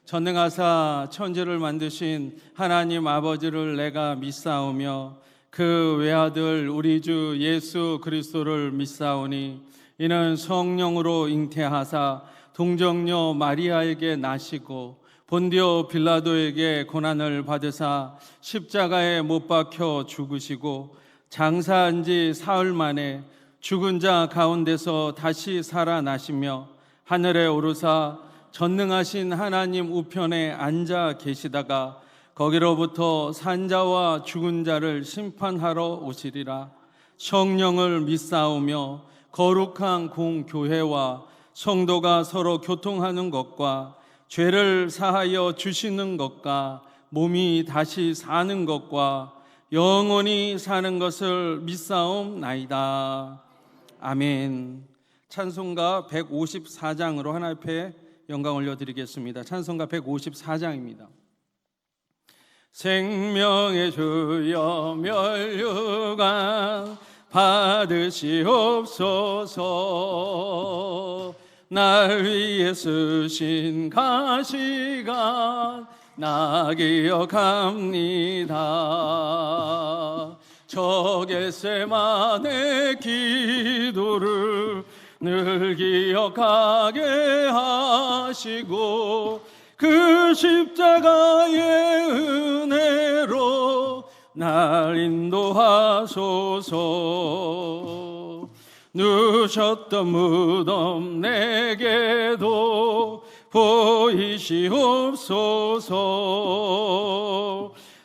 전능하사 천지를 만드신 하나님 아버지를 내가 믿사오며 그 외아들 우리 주 예수 그리스도를 믿사오니 이는 성령으로 잉태하사 동정녀 마리아에게 나시고 본디오 빌라도에게 고난을 받으사 십자가에 못 박혀 죽으시고 장사한 지 사흘 만에 죽은 자 가운데서 다시 살아나시며 하늘에 오르사 전능하신 하나님 우편에 앉아 계시다가 거기로부터 산자와 죽은 자를 심판하러 오시리라. 성령을 믿사오며 거룩한 공교회와 성도가 서로 교통하는 것과 죄를 사하여 주시는 것과 몸이 다시 사는 것과 영원히 사는 것을 믿사옵나이다. 아멘. 찬송가 154장으로 하나님 앞에 영광 올려드리겠습니다. 찬송가 154장입니다. 생명의 주여 면류관 받으시옵소서. 날 위해 쓰신 가시관 나 기억합니다. 저 겟세마네 기도를 늘 기억하게 하시고 그 십자가의 은혜로 날 인도하소서. 누셨던 무덤 내게도 보이시옵소서.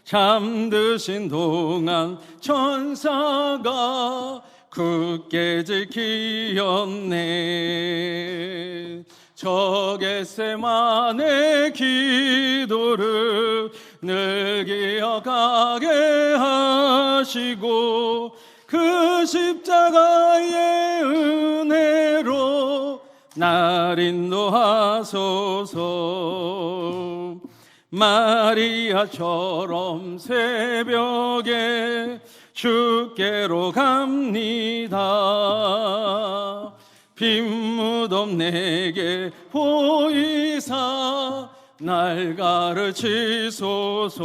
잠드신 동안 천사가 굳게 지키었네. 저 겟세마네 기도를 늘 기억하게 하시고 그 십자가의 은혜로 날 인도하소서. 마리아처럼 새벽에 주께로 갑니다. 빈 무덤 내게 보이사 날 가르치소서.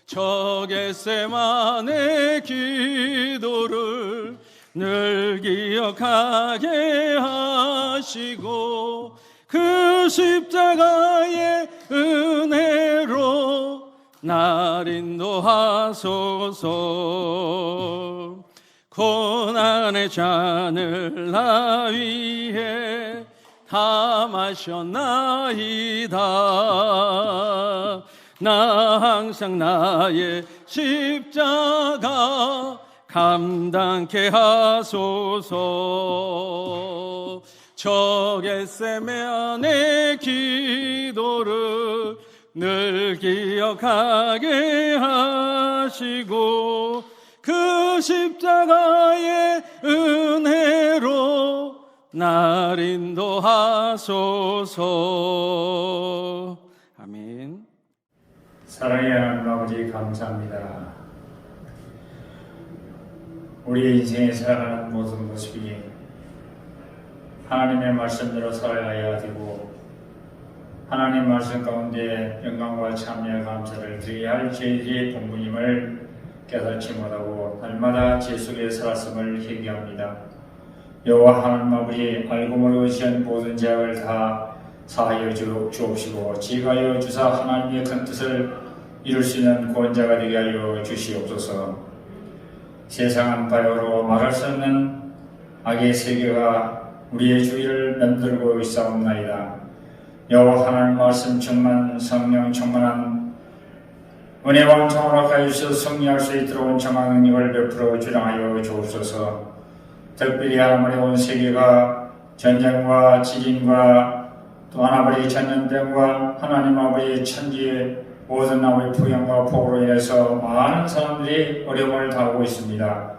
저 겟세마네 기도를 늘 기억하게 하시고 그 십자가의 은혜로 날 인도하소서. 고난의 잔을 나 위해 다 마셨나이다. 나 항상 나의 십자가 감당케 하소서. 저 겟세마네 기도를 늘 기억하게 하시고 그 십자가의 은혜로 날 인도하소서. 아멘. 사랑의 하나님 아버지 감사합니다. 우리의 인생에 살아가는 모든 모습이 하나님의 말씀대로 살아가야 되고 하나님 말씀 가운데 영광과 참여와 감사를 드려야 할 저희들의 본분임을 깨닫지 못하고 날마다 죄 속에 살았음을 회개합니다. 여호와 하나님 아버지 알고 모르고 지은 모든 죄악을 다 사하여 주옵시고 지가여 주사 하나님의 큰 뜻을 이룰 수 있는 구원자가 되게 하여 주시옵소서. 세상 한바여로 말할 수 없는 악의 세계가 우리의 주위를 만들고 있사옵나이다. 여호와 하나님 말씀 충만 성령 충만한 은혜와 평화를 가지셔서 승리할 수 있도록 온전한 능력을 베풀어 주장하여 주옵소서. 특별히 하나님의 온 세계가 전쟁과 지진과 또 하나님의 전염병과 하나님 아버지의 천지의 모든 나무의 풍향과 폭우로 인해서 많은 사람들이 어려움을 당하고 있습니다.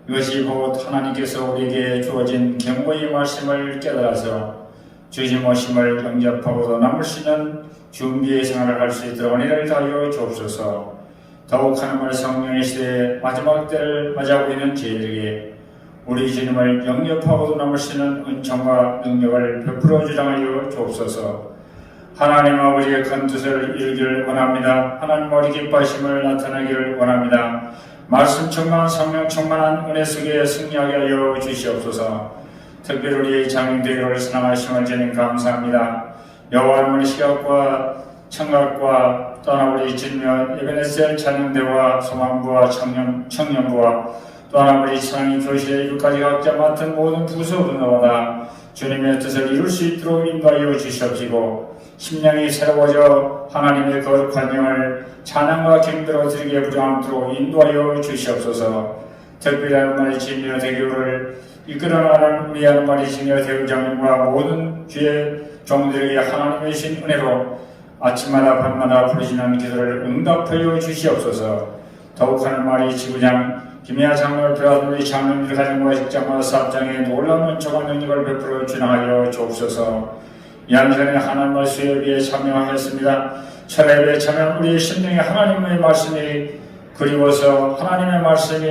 이것이 곧 하나님께서 우리에게 주어진 경고의 말씀을 깨달아서 주님 오심을 영접하고도 남을 수 있는 준비의 생활을 할 수 있도록 은혜를 다하여 주옵소서. 더욱 하나님의 성령의 시대에 마지막 때를 맞이하고 있는 저희들에게 우리 주님을 영접하고도 남을 수 있는 은총과 능력을 베풀어 주장하여 주옵소서. 하나님 아버지의 큰 뜻을 이루기를 원합니다. 하나님 머리 기뻐하심을 나타내기를 원합니다. 말씀 충만한 성령 충만한 은혜 속에 승리하게 하여 주시옵소서. 특별히 우리 장인대교를 사랑하심을 주님 감사합니다. 여호와 하나님의 시각과 청각과 또한 우리 진면 에베네셀 찬양대와 소망부와 청년부와 또한 우리 찬양이 교실의 일까지 각자 맡은 모든 부서 분야마다 주님의 뜻을 이룰 수 있도록 인도하여 주시옵시고 심령이 새로워져 하나님의 거룩한 영을 찬양과 경배로 드리게 부정함도록 인도하여 주시옵소서. 특별히 하나님의 진여 대교를 이끌어나가는 우리 하나님의 진여 대교장님과 모든 주의 종들에게 하나님의 신 은혜로 아침마다 밤마다 부르시는 기도를 응답하여 주시옵소서. 더욱 하나님의 지구장 김혜아 장로를 비롯한 우리 장로님들 가정과 직장과 사업장에 놀라운 은총과 능력을 베풀어 주나하여 주옵소서. 이 한 시간에 하나님의 수요예배에 참여하였습니다. 철야예배에 참여한 우리의 심령에 하나님의 말씀이 그리워서 하나님의 말씀이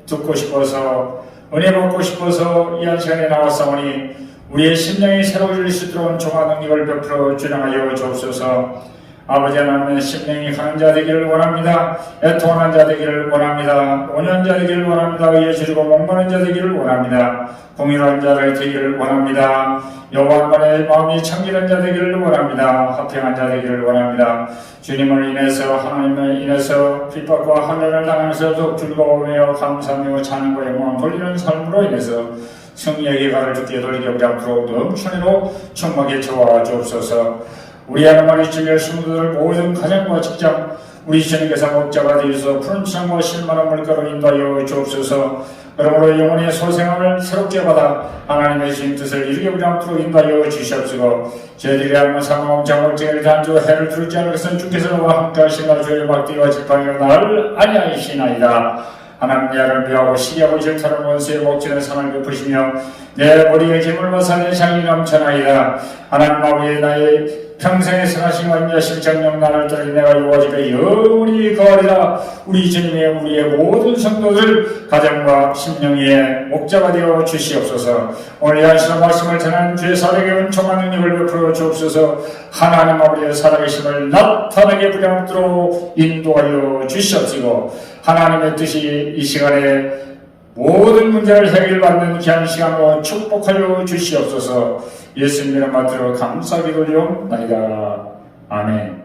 듣고 싶어서 은혜 받고 싶어서 이 한 시간에 나왔사오니 우리의 심령이 새로워질 수 있도록 종합 능력을 베풀어 주나하여 주옵소서. 아버지 하나님의 심령이 가는 자 되기를 원합니다. 애통하는 자 되기를 원합니다. 온유한 자 되기를 원합니다. 의에 주리고 목마른 자 되기를 원합니다. 공의로운 자를 되기를 원합니다. 여호와만의 마음이 청결한 자 되기를 원합니다. 화평한 자 되기를 원합니다. 주님을 인해서 하나님을 인해서 핍박과 환난을 당하면서도 즐거워하며 감사하며 찬양과 영광 돌리는 삶으로 인해서 승리에게 가를 죽게 돌리게 우리 앞으로 넘쳐내로 충만하게 채워 주옵소서. 우리 하나님의 주의 성도들 모든 가정과 직장 우리 주님께서 목자가 되어서 푸른 창과 실만한 물가로 인도하여 주옵소서. 그러므로 영혼의 소생함을 새롭게 받아 하나님의 신 뜻을 이루게 우리 앞으로 인도하여 주시옵시고 저희들이 하는 상황 장월증을 단주 해를 두르지 않을 것은 주께서 나와 함께 하시나 주의 막대와 지팡이로 나를 아니하시나이다. 하나님 나를 미워하고 시기하고 질타하는 원수의 목전에 상을 베푸시며 내 머리에 기물 마사내 향이 넘쳐나이다. 하나님 아버지 나의 평생의 선하신 완전하신 정령 나를 따르니 내가 여호와집에 영원히 거하리라. 우리 주님의 우리의 모든 성도들 가정과 심령의 목자가 되어 주시옵소서. 오늘 야시는 말씀을 전하는 주의 사력의 은총한 능력을 베풀어 주옵소서. 하나님 아버지의 살아계심을 나타나게 부담도록 인도하여 주시옵시고 하나님의 뜻이 이 시간에 모든 문제를 해결받는 귀한 시간으로 축복하여 주시옵소서. 예수님의 말씀으로 감사하게 돌리옵나이다. 아멘.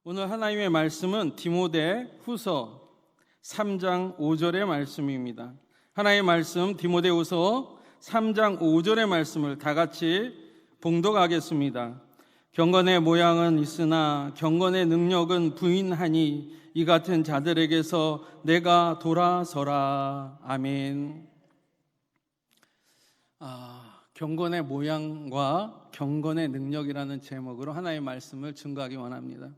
오늘 하나님의 말씀은 디모데 후서 3장 5절의 말씀입니다. 하나님의 말씀 디모데 후서 3장 5절의 말씀을 다 같이 봉독하겠습니다. 경건의 모양은 있으나 경건의 능력은 부인하니 이 같은 자들에게서 내가 돌아서라. 아멘. 경건의 모양과 경건의 능력이라는 제목으로 하나님의 말씀을 증거하기 원합니다.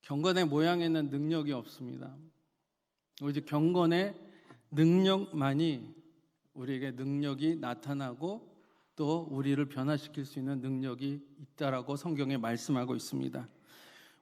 경건의 모양에는 능력이 없습니다. 오직 경건의 능력만이 우리에게 능력이 나타나고 또 우리를 변화시킬 수 있는 능력이 있다라고 성경에 말씀하고 있습니다.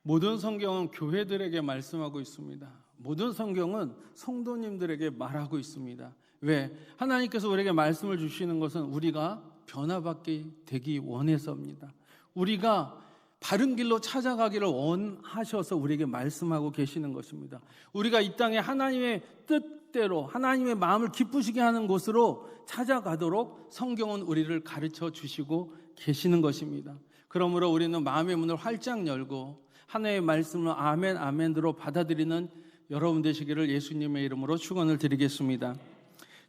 모든 성경은 교회들에게 말씀하고 있습니다. 모든 성경은 성도님들에게 말하고 있습니다. 왜? 하나님께서 우리에게 말씀을 주시는 것은 우리가 변화받게 되기 원해서입니다. 우리가 바른 길로 찾아가기를 원하셔서 우리에게 말씀하고 계시는 것입니다. 우리가 이 땅에 하나님의 뜻대로 하나님의 마음을 기쁘시게 하는 곳으로 찾아가도록 성경은 우리를 가르쳐 주시고 계시는 것입니다. 그러므로 우리는 마음의 문을 활짝 열고 하나님의 말씀을 아멘 아멘으로 받아들이는 여러분 되시기를 예수님의 이름으로 축원을 드리겠습니다.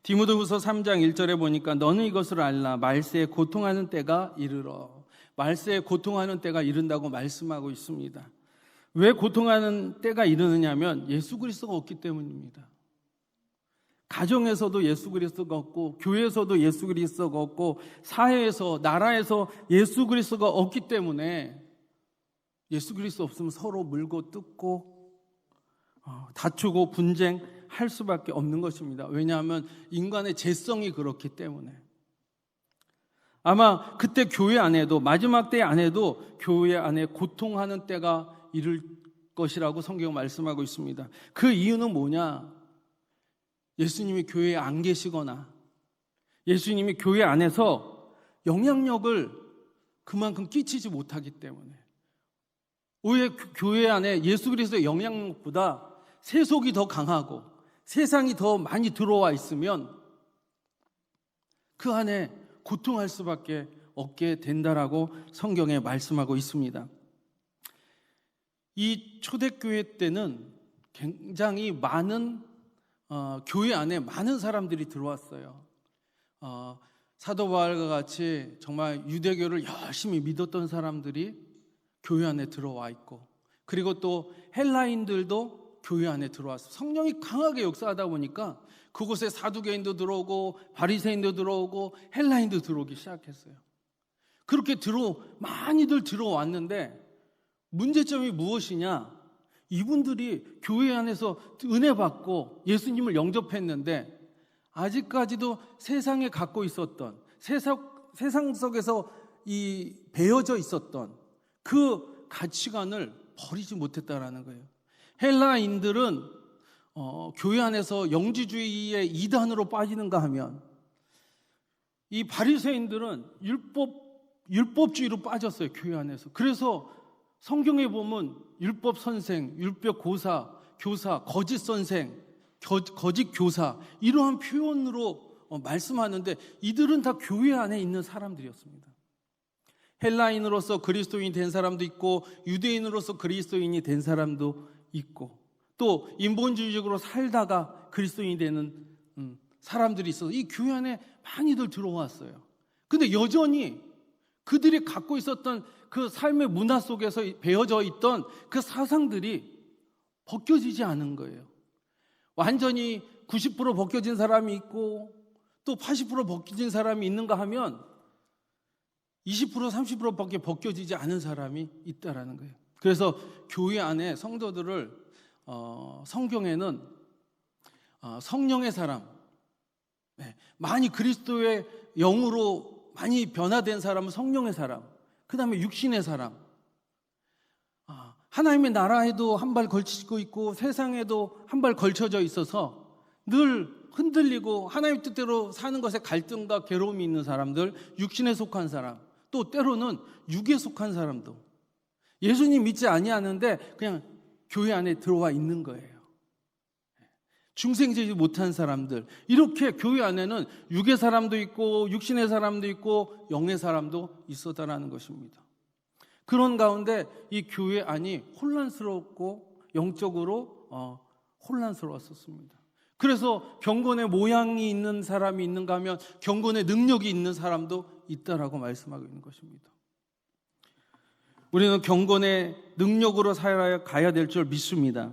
디모데후서 3장 1절에 보니까 너는 이것을 알라. 말세에 고통하는 때가 이르러. 말세에 고통하는 때가 이른다고 말씀하고 있습니다. 왜 고통하는 때가 이르느냐면 예수 그리스도가 없기 때문입니다. 가정에서도 예수 그리스도가 없고 교회에서도 예수 그리스도가 없고 사회에서 나라에서 예수 그리스도가 없기 때문에 예수 그리스도 없으면 서로 물고 뜯고 다투고 분쟁할 수밖에 없는 것입니다. 왜냐하면 인간의 죄성이 그렇기 때문에. 아마 그때 교회 안에도 마지막 때 안에도 교회 안에 고통하는 때가 이를 것이라고 성경 말씀하고 있습니다. 그 이유는 뭐냐? 예수님이 교회에 안 계시거나 예수님이 교회 안에서 영향력을 그만큼 끼치지 못하기 때문에 오히려 교회 안에 예수 그리스도의 영향력보다 세속이 더 강하고 세상이 더 많이 들어와 있으면 그 안에 고통할 수밖에 없게 된다라고 성경에 말씀하고 있습니다. 이 초대교회 때는 굉장히 많은 교회 안에 많은 사람들이 들어왔어요. 사도 바울과 같이 정말 유대교를 열심히 믿었던 사람들이 교회 안에 들어와 있고, 그리고 또 헬라인들도 교회 안에 들어왔어요. 성령이 강하게 역사하다 보니까 그곳에 사두개인도 들어오고 바리새인도 들어오고 헬라인도 들어오기 시작했어요. 그렇게 많이들 들어왔는데 문제점이 무엇이냐? 이분들이 교회 안에서 은혜 받고 예수님을 영접했는데 아직까지도 세상에 갖고 있었던, 세상 속에서 배어져 있었던 그 가치관을 버리지 못했다라는 거예요. 헬라인들은 교회 안에서 영지주의의 이단으로 빠지는가 하면, 이 바리새인들은 율법주의로 빠졌어요, 교회 안에서. 그래서 성경에 보면 율법 선생, 율법 교사, 거짓 선생, 거짓 교사, 이러한 표현으로 말씀하는데 이들은 다 교회 안에 있는 사람들이었습니다. 헬라인으로서 그리스도인이 된 사람도 있고 유대인으로서 그리스도인이 된 사람도 있고, 또 인본주의적으로 살다가 그리스도인이 되는 사람들이 있어서 이 교회 안에 많이들 들어왔어요. 근데 여전히 그들이 갖고 있었던 그 삶의 문화 속에서 배어져 있던 그 사상들이 벗겨지지 않은 거예요. 완전히 90% 벗겨진 사람이 있고 또 80% 벗겨진 사람이 있는가 하면 20% 30%밖에 벗겨지지 않은 사람이 있다라는 거예요. 그래서 교회 안에 성도들을 성경에는 성령의 사람, 많이 그리스도의 영으로 많이 변화된 사람은 성령의 사람, 그 다음에 육신의 사람, 하나님의 나라에도 한 발 걸치고 있고 세상에도 한 발 걸쳐져 있어서 늘 흔들리고 하나님 뜻대로 사는 것에 갈등과 괴로움이 있는 사람들, 육신에 속한 사람, 또 때로는 육에 속한 사람도, 예수님 믿지 아니하는데 그냥 교회 안에 들어와 있는 거예요. 중생되지 못한 사람들, 이렇게 교회 안에는 육의 사람도 있고 육신의 사람도 있고 영의 사람도 있었다라는 것입니다. 그런 가운데 이 교회 안이 혼란스럽고 영적으로 혼란스러웠었습니다. 그래서 경건의 모양이 있는 사람이 있는가 하면 경건의 능력이 있는 사람도 있다라고 말씀하고 있는 것입니다. 우리는 경건의 능력으로 살아가야 될 줄 믿습니다.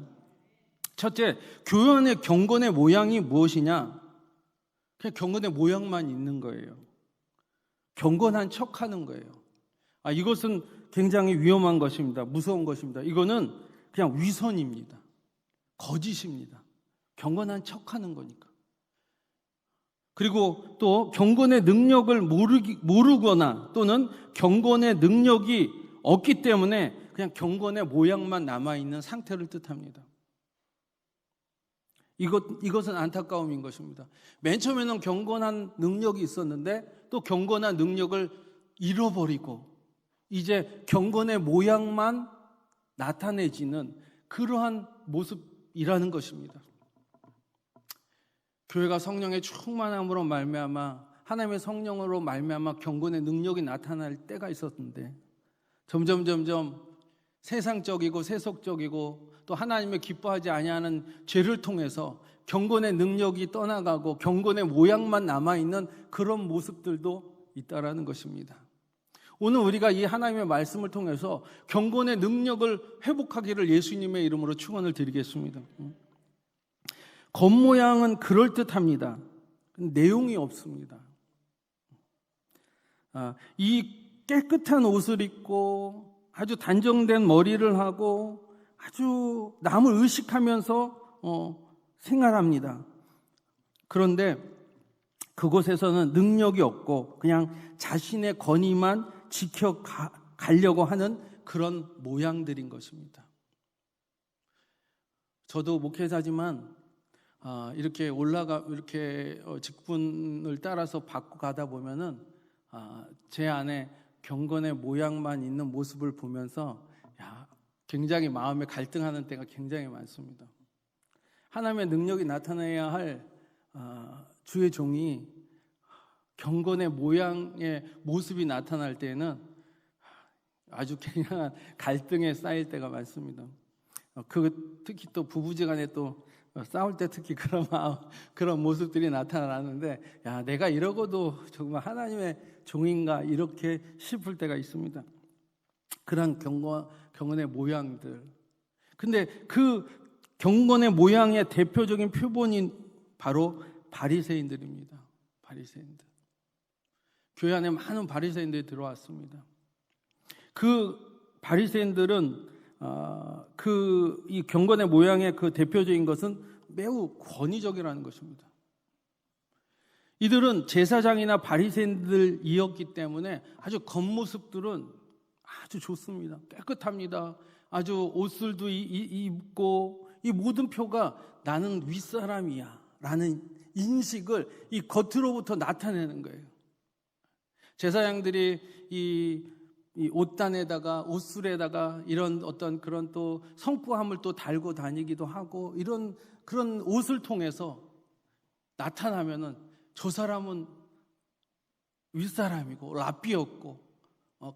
첫째, 교회 안에 경건의 모양이 무엇이냐? 그냥 경건의 모양만 있는 거예요. 경건한 척하는 거예요. 이것은 굉장히 위험한 것입니다. 무서운 것입니다. 이거는 그냥 위선입니다. 거짓입니다. 경건한 척하는 거니까. 그리고 또 경건의 능력을 모르거나 또는 경건의 능력이 없기 때문에 그냥 경건의 모양만 남아있는 상태를 뜻합니다. 이것은 안타까움인 것입니다. 맨 처음에는 경건한 능력이 있었는데 또 경건한 능력을 잃어버리고 이제 경건의 모양만 나타내지는 그러한 모습이라는 것입니다. 교회가 성령의 충만함으로 말미암아 하나님의 성령으로 말미암아 경건의 능력이 나타날 때가 있었는데 점점 세상적이고 세속적이고 또 하나님을 기뻐하지 아니하는 죄를 통해서 경건의 능력이 떠나가고 경건의 모양만 남아있는 그런 모습들도 있다라는 것입니다. 오늘 우리가 이 하나님의 말씀을 통해서 경건의 능력을 회복하기를 예수님의 이름으로 축원을 드리겠습니다. 겉모양은 그럴듯합니다. 내용이 없습니다. 이 깨끗한 옷을 입고 아주 단정된 머리를 하고 아주 남을 의식하면서 생활합니다. 그런데 그곳에서는 능력이 없고 그냥 자신의 권위만 지켜가려고 하는 그런 모양들인 것입니다. 저도 목회자지만 이렇게 직분을 따라서 받고 가다 보면은 제 안에 경건의 모양만 있는 모습을 보면서 굉장히 마음에 갈등하는 때가 굉장히 많습니다. 하나님의 능력이 나타나야 할 주의 종이 경건의 모양의 모습이 나타날 때는 아주 굉장한 갈등에 쌓일 때가 많습니다. 특히 또 부부지간에 또 싸울 때 특히 그런 모습들이 나타나는데, 내가 이러고도 정말 하나님의 종인가 이렇게 싶을 때가 있습니다. 그런 경건의 모양들. 근데 그 경건의 모양의 대표적인 표본이 바로 바리새인들입니다. 바리새인들. 교회 안에 많은 바리새인들이 들어왔습니다. 그 바리새인들은 이 경건의 모양의 그 대표적인 것은 매우 권위적이라는 것입니다. 이들은 제사장이나 바리새인들이었기 때문에 아주 겉모습들은 아주 좋습니다. 깨끗합니다. 아주 옷술도 입고 이 모든 표가 나는 윗사람이야 라는 인식을 이 겉으로부터 나타내는 거예요. 제사장들이 이 옷단에다가 옷술에다가 이런 어떤 그런 또 성부함을 또 달고 다니기도 하고 이런 그런 옷을 통해서 나타나면은 저 사람은 윗사람이고 랍비였고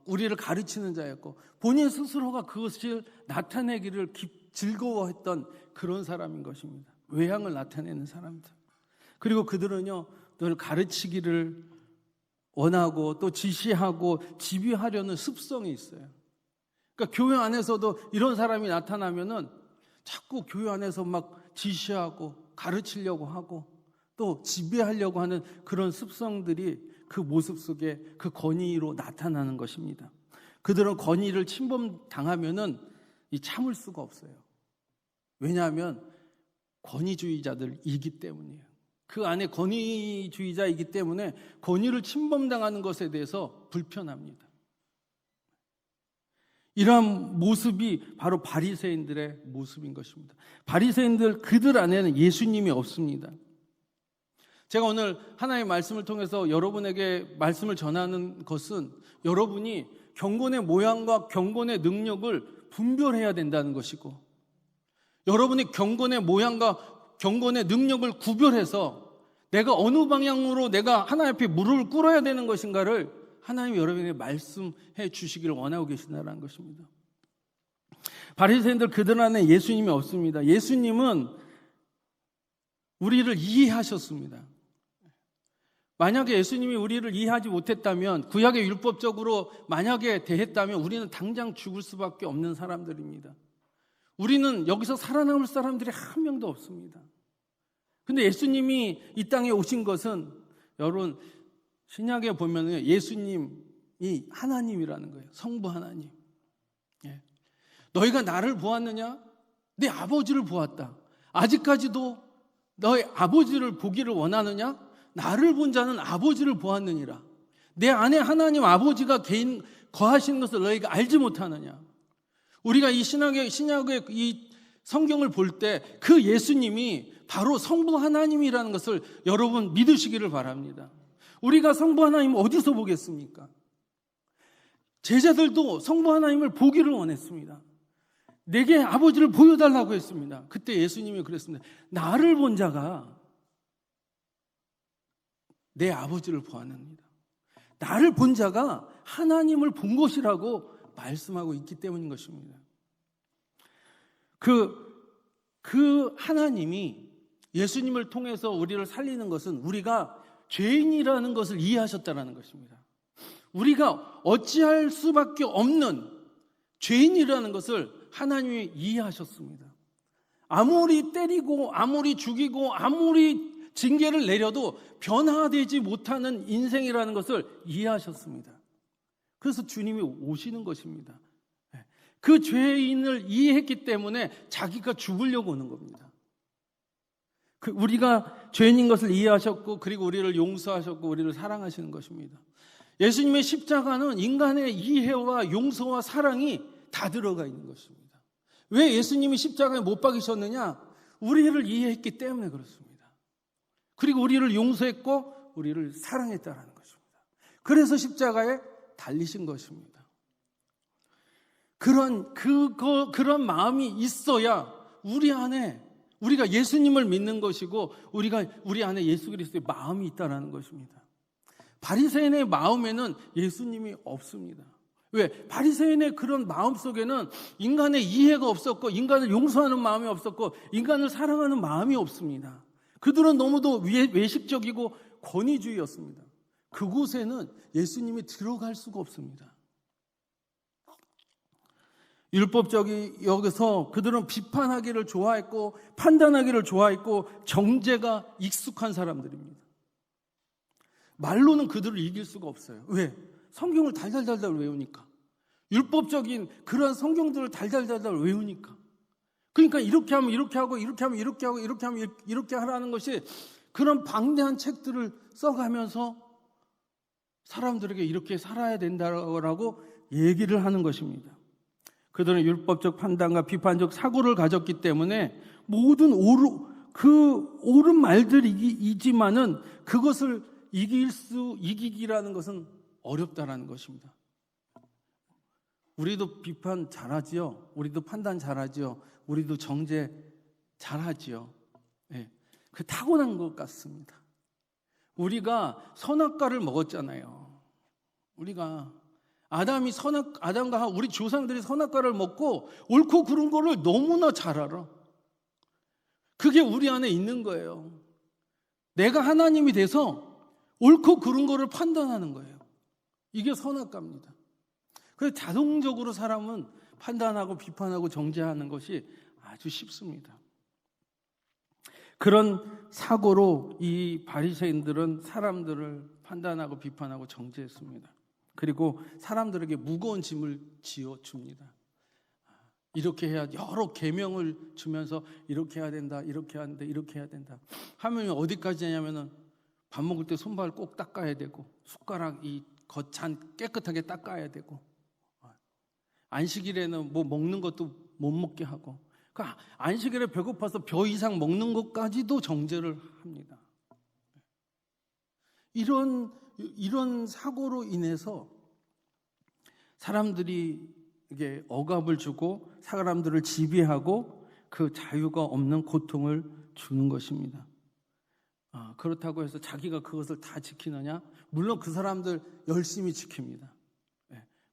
우리를 가르치는 자였고 본인 스스로가 그것을 나타내기를 즐거워했던 그런 사람인 것입니다. 외향을 나타내는 사람들. 그리고 그들은요 늘 가르치기를 원하고 또 지시하고 지휘하려는 습성이 있어요. 그러니까 교회 안에서도 이런 사람이 나타나면은 자꾸 교회 안에서 막 지시하고 가르치려고 하고 또 지배하려고 하는 그런 습성들이 그 모습 속에 그 권위로 나타나는 것입니다. 그들은 권위를 침범당하면은 참을 수가 없어요. 왜냐하면 권위주의자들이기 때문이에요. 그 안에 권위주의자이기 때문에 권위를 침범당하는 것에 대해서 불편합니다. 이러한 모습이 바로 바리새인들의 모습인 것입니다. 바리새인들 그들 안에는 예수님이 없습니다. 제가 오늘 하나님의 말씀을 통해서 여러분에게 말씀을 전하는 것은 여러분이 경건의 모양과 경건의 능력을 분별해야 된다는 것이고 여러분이 경건의 모양과 경건의 능력을 구별해서 내가 어느 방향으로 내가 하나님 앞에 무릎을 꿇어야 되는 것인가를 하나님이 여러분에게 말씀해 주시기를 원하고 계신다는 것입니다. 바리새인들 그들 안에 예수님이 없습니다. 예수님은 우리를 이해하셨습니다. 만약에 예수님이 우리를 이해하지 못했다면 구약의 율법적으로 만약에 대했다면 우리는 당장 죽을 수밖에 없는 사람들입니다. 우리는 여기서 살아남을 사람들이 한 명도 없습니다. 근데 예수님이 이 땅에 오신 것은 여러분 신약에 보면 예수님이 하나님이라는 거예요. 성부 하나님. 예. 너희가 나를 보았느냐? 내 아버지를 보았다. 아직까지도 너희 아버지를 보기를 원하느냐? 나를 본 자는 아버지를 보았느니라. 내 안에 하나님 아버지가 거하시는 것을 너희가 알지 못하느냐? 우리가 이 신약의 이 성경을 볼 때 그 예수님이 바로 성부 하나님이라는 것을 여러분 믿으시기를 바랍니다. 우리가 성부 하나님을 어디서 보겠습니까? 제자들도 성부 하나님을 보기를 원했습니다. 내게 아버지를 보여달라고 했습니다. 그때 예수님이 그랬습니다. 나를 본 자가 내 아버지를 보았느니라. 나를 본 자가 하나님을 본 것이라고 말씀하고 있기 때문인 것입니다. 그 하나님이 예수님을 통해서 우리를 살리는 것은 우리가 죄인이라는 것을 이해하셨다는 것입니다. 우리가 어찌할 수밖에 없는 죄인이라는 것을 하나님이 이해하셨습니다. 아무리 때리고 아무리 죽이고 아무리 징계를 내려도 변화되지 못하는 인생이라는 것을 이해하셨습니다. 그래서 주님이 오시는 것입니다. 그 죄인을 이해했기 때문에 자기가 죽으려고 오는 겁니다. 우리가 죄인인 것을 이해하셨고 그리고 우리를 용서하셨고 우리를 사랑하시는 것입니다. 예수님의 십자가는 인간의 이해와 용서와 사랑이 다 들어가 있는 것입니다. 왜 예수님이 십자가에 못 박이셨느냐? 우리를 이해했기 때문에 그렇습니다. 그리고 우리를 용서했고 우리를 사랑했다는 것입니다. 그래서 십자가에 달리신 것입니다. 그런 마음이 있어야 우리 안에 우리가 예수님을 믿는 것이고 우리 안에 예수 그리스도의 마음이 있다는 것입니다. 바리새인의 마음에는 예수님이 없습니다. 왜? 바리새인의 그런 마음 속에는 인간의 이해가 없었고 인간을 용서하는 마음이 없었고 인간을 사랑하는 마음이 없습니다. 그들은 너무도 외식적이고 권위주의였습니다. 그곳에는 예수님이 들어갈 수가 없습니다. 율법적이 여기서 그들은 비판하기를 좋아했고 판단하기를 좋아했고 정죄가 익숙한 사람들입니다. 말로는 그들을 이길 수가 없어요. 왜? 성경을 달달달달 외우니까. 율법적인 그런 성경들을 달달달달 외우니까. 그러니까 이렇게 하면 이렇게 하고 이렇게 하면 이렇게 하고 이렇게 하면 이렇게 하라는 것이 그런 방대한 책들을 써가면서 사람들에게 이렇게 살아야 된다고 얘기를 하는 것입니다. 그들은 율법적 판단과 비판적 사고를 가졌기 때문에 모든 옳은 말들이지만은 그것을 이기기라는 것은 어렵다라는 것입니다. 우리도 비판 잘하지요. 우리도 판단 잘하지요. 우리도 정죄 잘하지요. 네. 그 타고난 것 같습니다. 우리가 선악과를 먹었잖아요. 우리가 아담과 우리 조상들이 선악과를 먹고 옳고 그른 거를 너무나 잘 알아. 그게 우리 안에 있는 거예요. 내가 하나님이 돼서 옳고 그른 거를 판단하는 거예요. 이게 선악과입니다. 그래서 자동적으로 사람은 판단하고 비판하고 정죄하는 것이 아주 쉽습니다. 그런 사고로 이 바리새인들은 사람들을 판단하고 비판하고 정죄했습니다. 그리고 사람들에게 무거운 짐을 지어줍니다. 이렇게 해야 여러 계명을 주면서 이렇게 해야 된다, 이렇게 해야 된다, 이렇게 해야 된다. 하면 어디까지 하냐면은 밥 먹을 때 손발 꼭 닦아야 되고 숟가락 이 겉잔 깨끗하게 닦아야 되고 안식일에는 뭐 먹는 것도 못 먹게 하고 그러니까 안식일에 배고파서 벼 이상 먹는 것까지도 정죄를 합니다. 이런 사고로 인해서 사람들이 이게 억압을 주고 사람들을 지배하고 그 자유가 없는 고통을 주는 것입니다. 그렇다고 해서 자기가 그것을 다 지키느냐? 물론 그 사람들 열심히 지킵니다.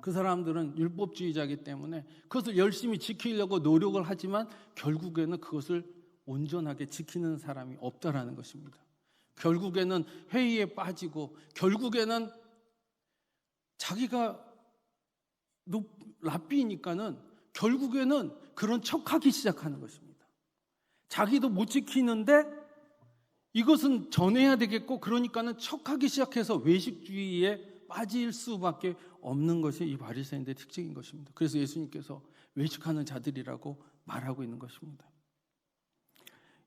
그 사람들은 율법주의자이기 때문에 그것을 열심히 지키려고 노력을 하지만 결국에는 그것을 온전하게 지키는 사람이 없다라는 것입니다. 결국에는 회의에 빠지고 결국에는 자기가 랍비니까는 결국에는 그런 척하기 시작하는 것입니다. 자기도 못 지키는데 이것은 전해야 되겠고 그러니까는 척하기 시작해서 외식주의에 빠질 수밖에 없는 것이 이 바리새인들의 특징인 것입니다. 그래서 예수님께서 외식하는 자들이라고 말하고 있는 것입니다.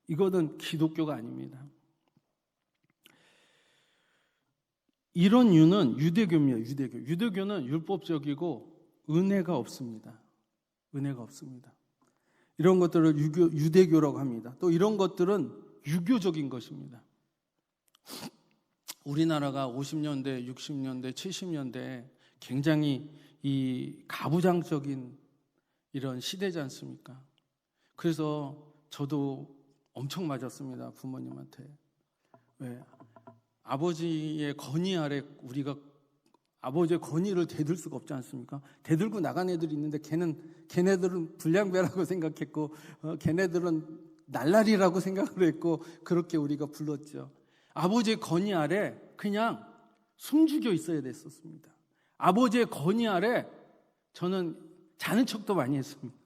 이거는 기독교가 아닙니다. 이런 이유는 유대교입니다. 유대교는 율법적이고 은혜가 없습니다. 은혜가 없습니다. 이런 것들을 유대교라고 합니다. 또 이런 것들은 유교적인 것입니다. 우리나라가 50년대, 60년대, 70년대 굉장히 이 가부장적인 이런 시대지 않습니까? 그래서 저도 엄청 맞았습니다. 부모님한테. 왜? 아버지의 건의 아래 우리가 아버지의 건의를 대들 수가 없지 않습니까? 대들고 나간 애들이 있는데 걔네들은 불량배라고 생각했고 걔네들은 날라리라고 생각을 했고 그렇게 우리가 불렀죠. 아버지의 건의 아래 그냥 숨죽여 있어야 됐었습니다. 아버지의 건의 아래 저는 자는 척도 많이 했습니다.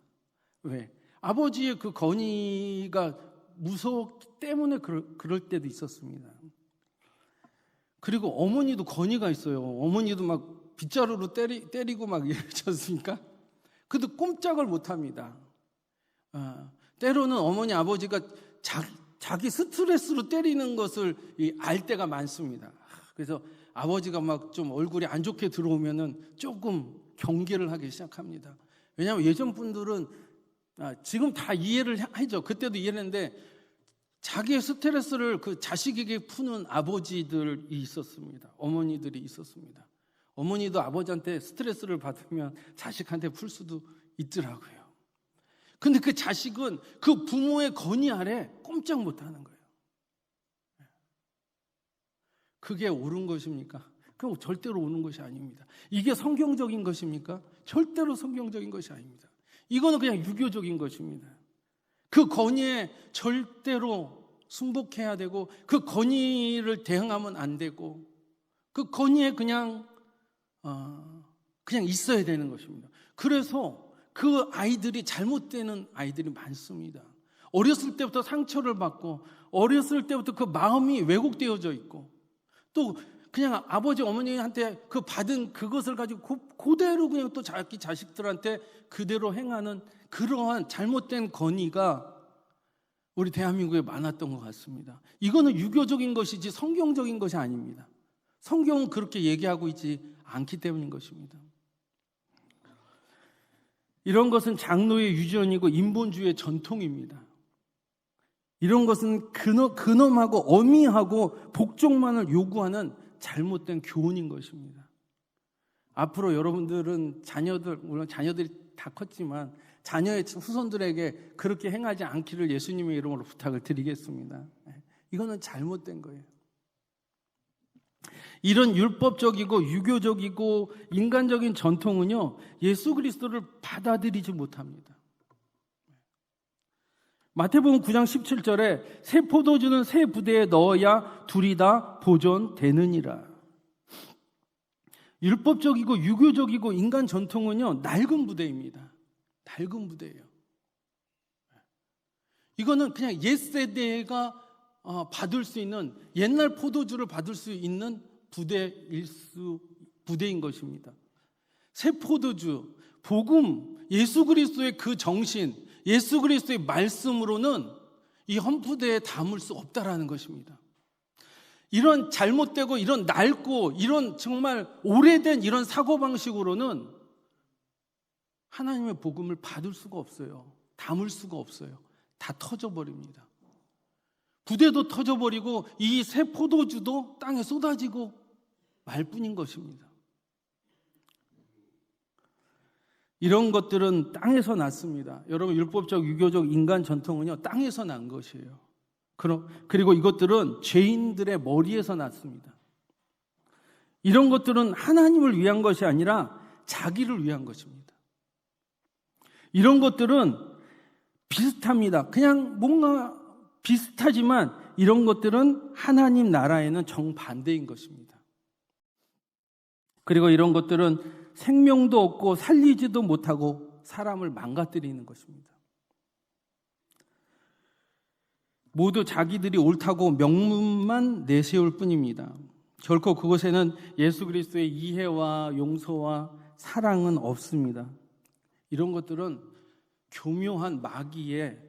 왜? 아버지의 그 건의가 무서웠기 때문에 그럴 때도 있었습니다. 그리고 어머니도 건의가 있어요. 어머니도 막 빗자루로 때리고 막 이러지 않습니까? 그래도 꼼짝을 못합니다. 때로는 어머니 아버지가 자기 스트레스로 때리는 것을 알 때가 많습니다. 그래서 아버지가 막 좀 얼굴이 안 좋게 들어오면은 조금 경계를 하기 시작합니다. 왜냐하면 예전 분들은 지금 다 이해를 하죠. 그때도 이해했는데 자기의 스트레스를 그 자식에게 푸는 아버지들이 있었습니다. 어머니들이 있었습니다. 어머니도 아버지한테 스트레스를 받으면 자식한테 풀 수도 있더라고요. 근데 그 자식은 그 부모의 건의 아래 꼼짝 못하는 거예요. 그게 옳은 것입니까? 그럼 절대로 옳은 것이 아닙니다. 이게 성경적인 것입니까? 절대로 성경적인 것이 아닙니다. 이거는 그냥 유교적인 것입니다. 그 건의에 절대로 순복해야 되고, 그 건의를 대항하면 안 되고, 그 건의에 그냥 있어야 되는 것입니다. 그래서 그 아이들이 잘못되는 아이들이 많습니다. 어렸을 때부터 상처를 받고, 어렸을 때부터 그 마음이 왜곡되어져 있고, 또 그냥 아버지 어머니한테 그 받은 그것을 가지고 그대로 그냥 또 자기 자식들한테 그대로 행하는 그러한 잘못된 건의가 우리 대한민국에 많았던 것 같습니다. 이거는 유교적인 것이지 성경적인 것이 아닙니다. 성경은 그렇게 얘기하고 있지 않기 때문인 것입니다. 이런 것은 장로의 유전이고 인본주의의 전통입니다. 이런 것은 근엄하고 엄미하고 복종만을 요구하는 잘못된 교훈인 것입니다. 앞으로 여러분들은 물론 자녀들이 다 컸지만 자녀의 후손들에게 그렇게 행하지 않기를 예수님의 이름으로 부탁을 드리겠습니다. 이거는 잘못된 거예요. 이런 율법적이고 유교적이고 인간적인 전통은요, 예수 그리스도를 받아들이지 못합니다. 마태복음 9장 17절에 새 포도주는 새 부대에 넣어야 둘이 다 보존되느니라. 율법적이고 유교적이고 인간 전통은요, 낡은 부대입니다. 낡은 부대예요. 이거는 그냥 옛세대가 받을 수 있는, 옛날 포도주를 받을 수 있는 부대인 것입니다. 새 포도주, 복음, 예수 그리스도의 그 정신, 예수 그리스도의 말씀으로는 이 헌부대에 담을 수 없다라는 것입니다. 이런 잘못되고 이런 낡고 이런 정말 오래된 이런 사고방식으로는 하나님의 복음을 받을 수가 없어요. 담을 수가 없어요. 다 터져버립니다. 부대도 터져버리고 이 새 포도주도 땅에 쏟아지고 말 뿐인 것입니다. 이런 것들은 땅에서 났습니다. 여러분, 율법적, 유교적, 인간 전통은요, 땅에서 난 것이에요. 그리고 이것들은 죄인들의 머리에서 났습니다. 이런 것들은 하나님을 위한 것이 아니라 자기를 위한 것입니다. 이런 것들은 비슷합니다. 그냥 뭔가 비슷하지만 이런 것들은 하나님 나라에는 정반대인 것입니다. 그리고 이런 것들은 생명도 없고 살리지도 못하고 사람을 망가뜨리는 것입니다. 모두 자기들이 옳다고 명분만 내세울 뿐입니다. 결코 그곳에는 예수 그리스도의 이해와 용서와 사랑은 없습니다. 이런 것들은 교묘한 마귀의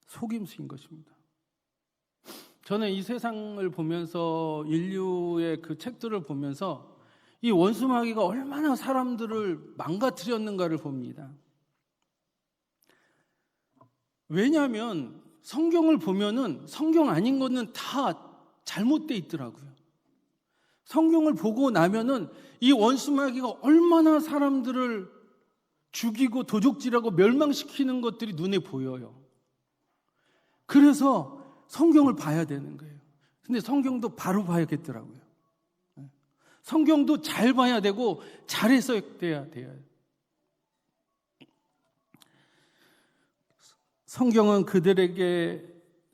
속임수인 것입니다. 저는 이 세상을 보면서, 인류의 그 책들을 보면서 이 원수 마귀가 얼마나 사람들을 망가뜨렸는가를 봅니다. 왜냐하면 성경을 보면은 성경 아닌 거는 다 잘못되어 있더라고요. 성경을 보고 나면은 이 원수 마귀가 얼마나 사람들을 죽이고 도적질하고 멸망시키는 것들이 눈에 보여요. 그래서 성경을 봐야 되는 거예요. 근데 성경도 바로 봐야겠더라고요. 성경도 잘 봐야 되고 잘 해석돼야 돼요. 성경은 그들에게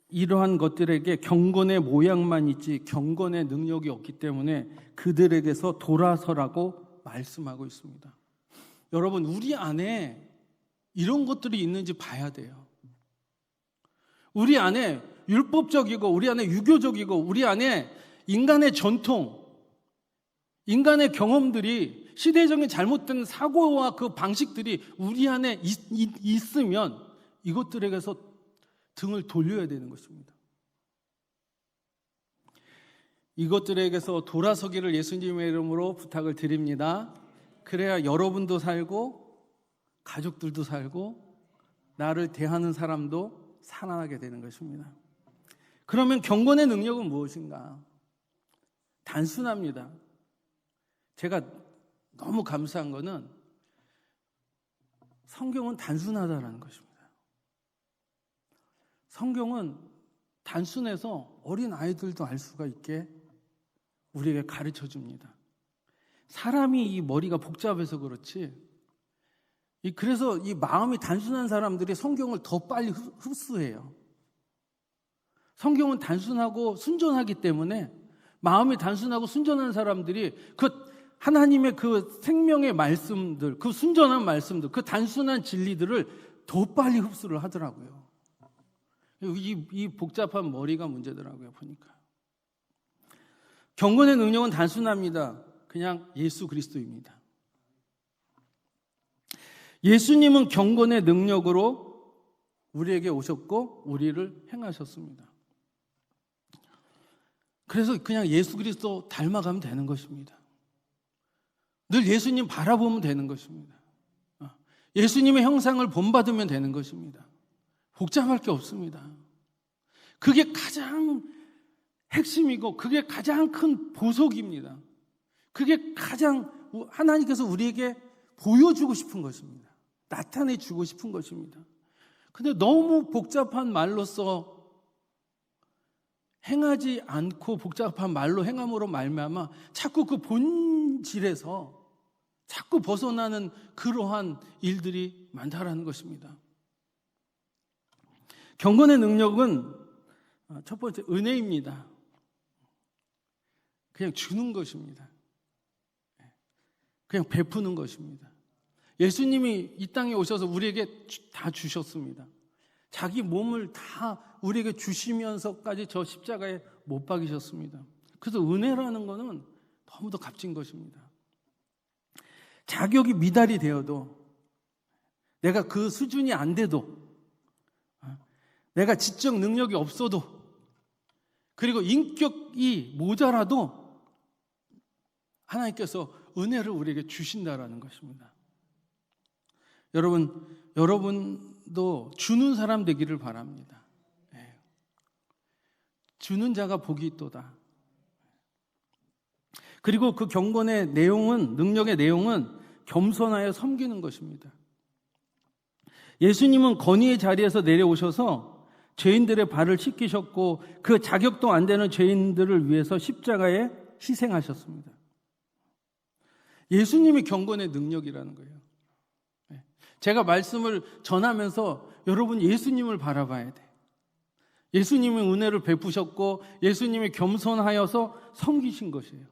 이러한 것들에게 경건의 모양만 있지 경건의 능력이 없기 때문에 그들에게서 돌아서라고 말씀하고 있습니다. 여러분, 우리 안에 이런 것들이 있는지 봐야 돼요. 우리 안에 율법적이고 우리 안에 유교적이고 우리 안에 인간의 전통, 인간의 경험들이, 시대적인 잘못된 사고와 그 방식들이 우리 안에 있으면 이것들에게서 등을 돌려야 되는 것입니다. 이것들에게서 돌아서기를 예수님의 이름으로 부탁을 드립니다. 그래야 여러분도 살고 가족들도 살고 나를 대하는 사람도 살아나게 되는 것입니다. 그러면 경건의 능력은 무엇인가? 단순합니다. 제가 너무 감사한 거는 성경은 단순하다는 것입니다. 성경은 단순해서 어린 아이들도 알 수가 있게 우리에게 가르쳐 줍니다. 사람이 이 머리가 복잡해서 그렇지, 그래서 이 마음이 단순한 사람들이 성경을 더 빨리 흡수해요. 성경은 단순하고 순전하기 때문에 마음이 단순하고 순전한 사람들이 그 하나님의 그 생명의 말씀들, 그 순전한 말씀들, 그 단순한 진리들을 더 빨리 흡수를 하더라고요. 이 복잡한 머리가 문제더라고요, 보니까. 경건의 능력은 단순합니다. 그냥 예수 그리스도입니다. 예수님은 경건의 능력으로 우리에게 오셨고 우리를 행하셨습니다. 그래서 그냥 예수 그리스도 닮아가면 되는 것입니다. 늘 예수님 바라보면 되는 것입니다. 예수님의 형상을 본받으면 되는 것입니다. 복잡할 게 없습니다. 그게 가장 핵심이고 그게 가장 큰 보석입니다. 그게 가장 하나님께서 우리에게 보여주고 싶은 것입니다. 나타내주고 싶은 것입니다. 근데 너무 복잡한 말로써 행하지 않고 복잡한 말로 행함으로 말미암아 자꾸 그 본질에서 자꾸 벗어나는 그러한 일들이 많다라는 것입니다. 경건의 능력은 첫 번째 은혜입니다. 그냥 주는 것입니다. 그냥 베푸는 것입니다. 예수님이 이 땅에 오셔서 우리에게 다 주셨습니다. 자기 몸을 다 우리에게 주시면서까지 저 십자가에 못 박이셨습니다. 그래서 은혜라는 것은 너무도 값진 것입니다. 자격이 미달이 되어도, 내가 그 수준이 안 돼도, 내가 지적 능력이 없어도, 그리고 인격이 모자라도 하나님께서 은혜를 우리에게 주신다라는 것입니다. 여러분도 주는 사람 되기를 바랍니다. 주는 자가 복이 있도다. 그리고 그 경건의 내용은, 능력의 내용은 겸손하여 섬기는 것입니다. 예수님은 건의의 자리에서 내려오셔서 죄인들의 발을 씻기셨고 그 자격도 안 되는 죄인들을 위해서 십자가에 희생하셨습니다. 예수님이 경건의 능력이라는 거예요. 제가 말씀을 전하면서 여러분 예수님을 바라봐야 돼. 예수님이 은혜를 베푸셨고 예수님이 겸손하여서 섬기신 것이에요.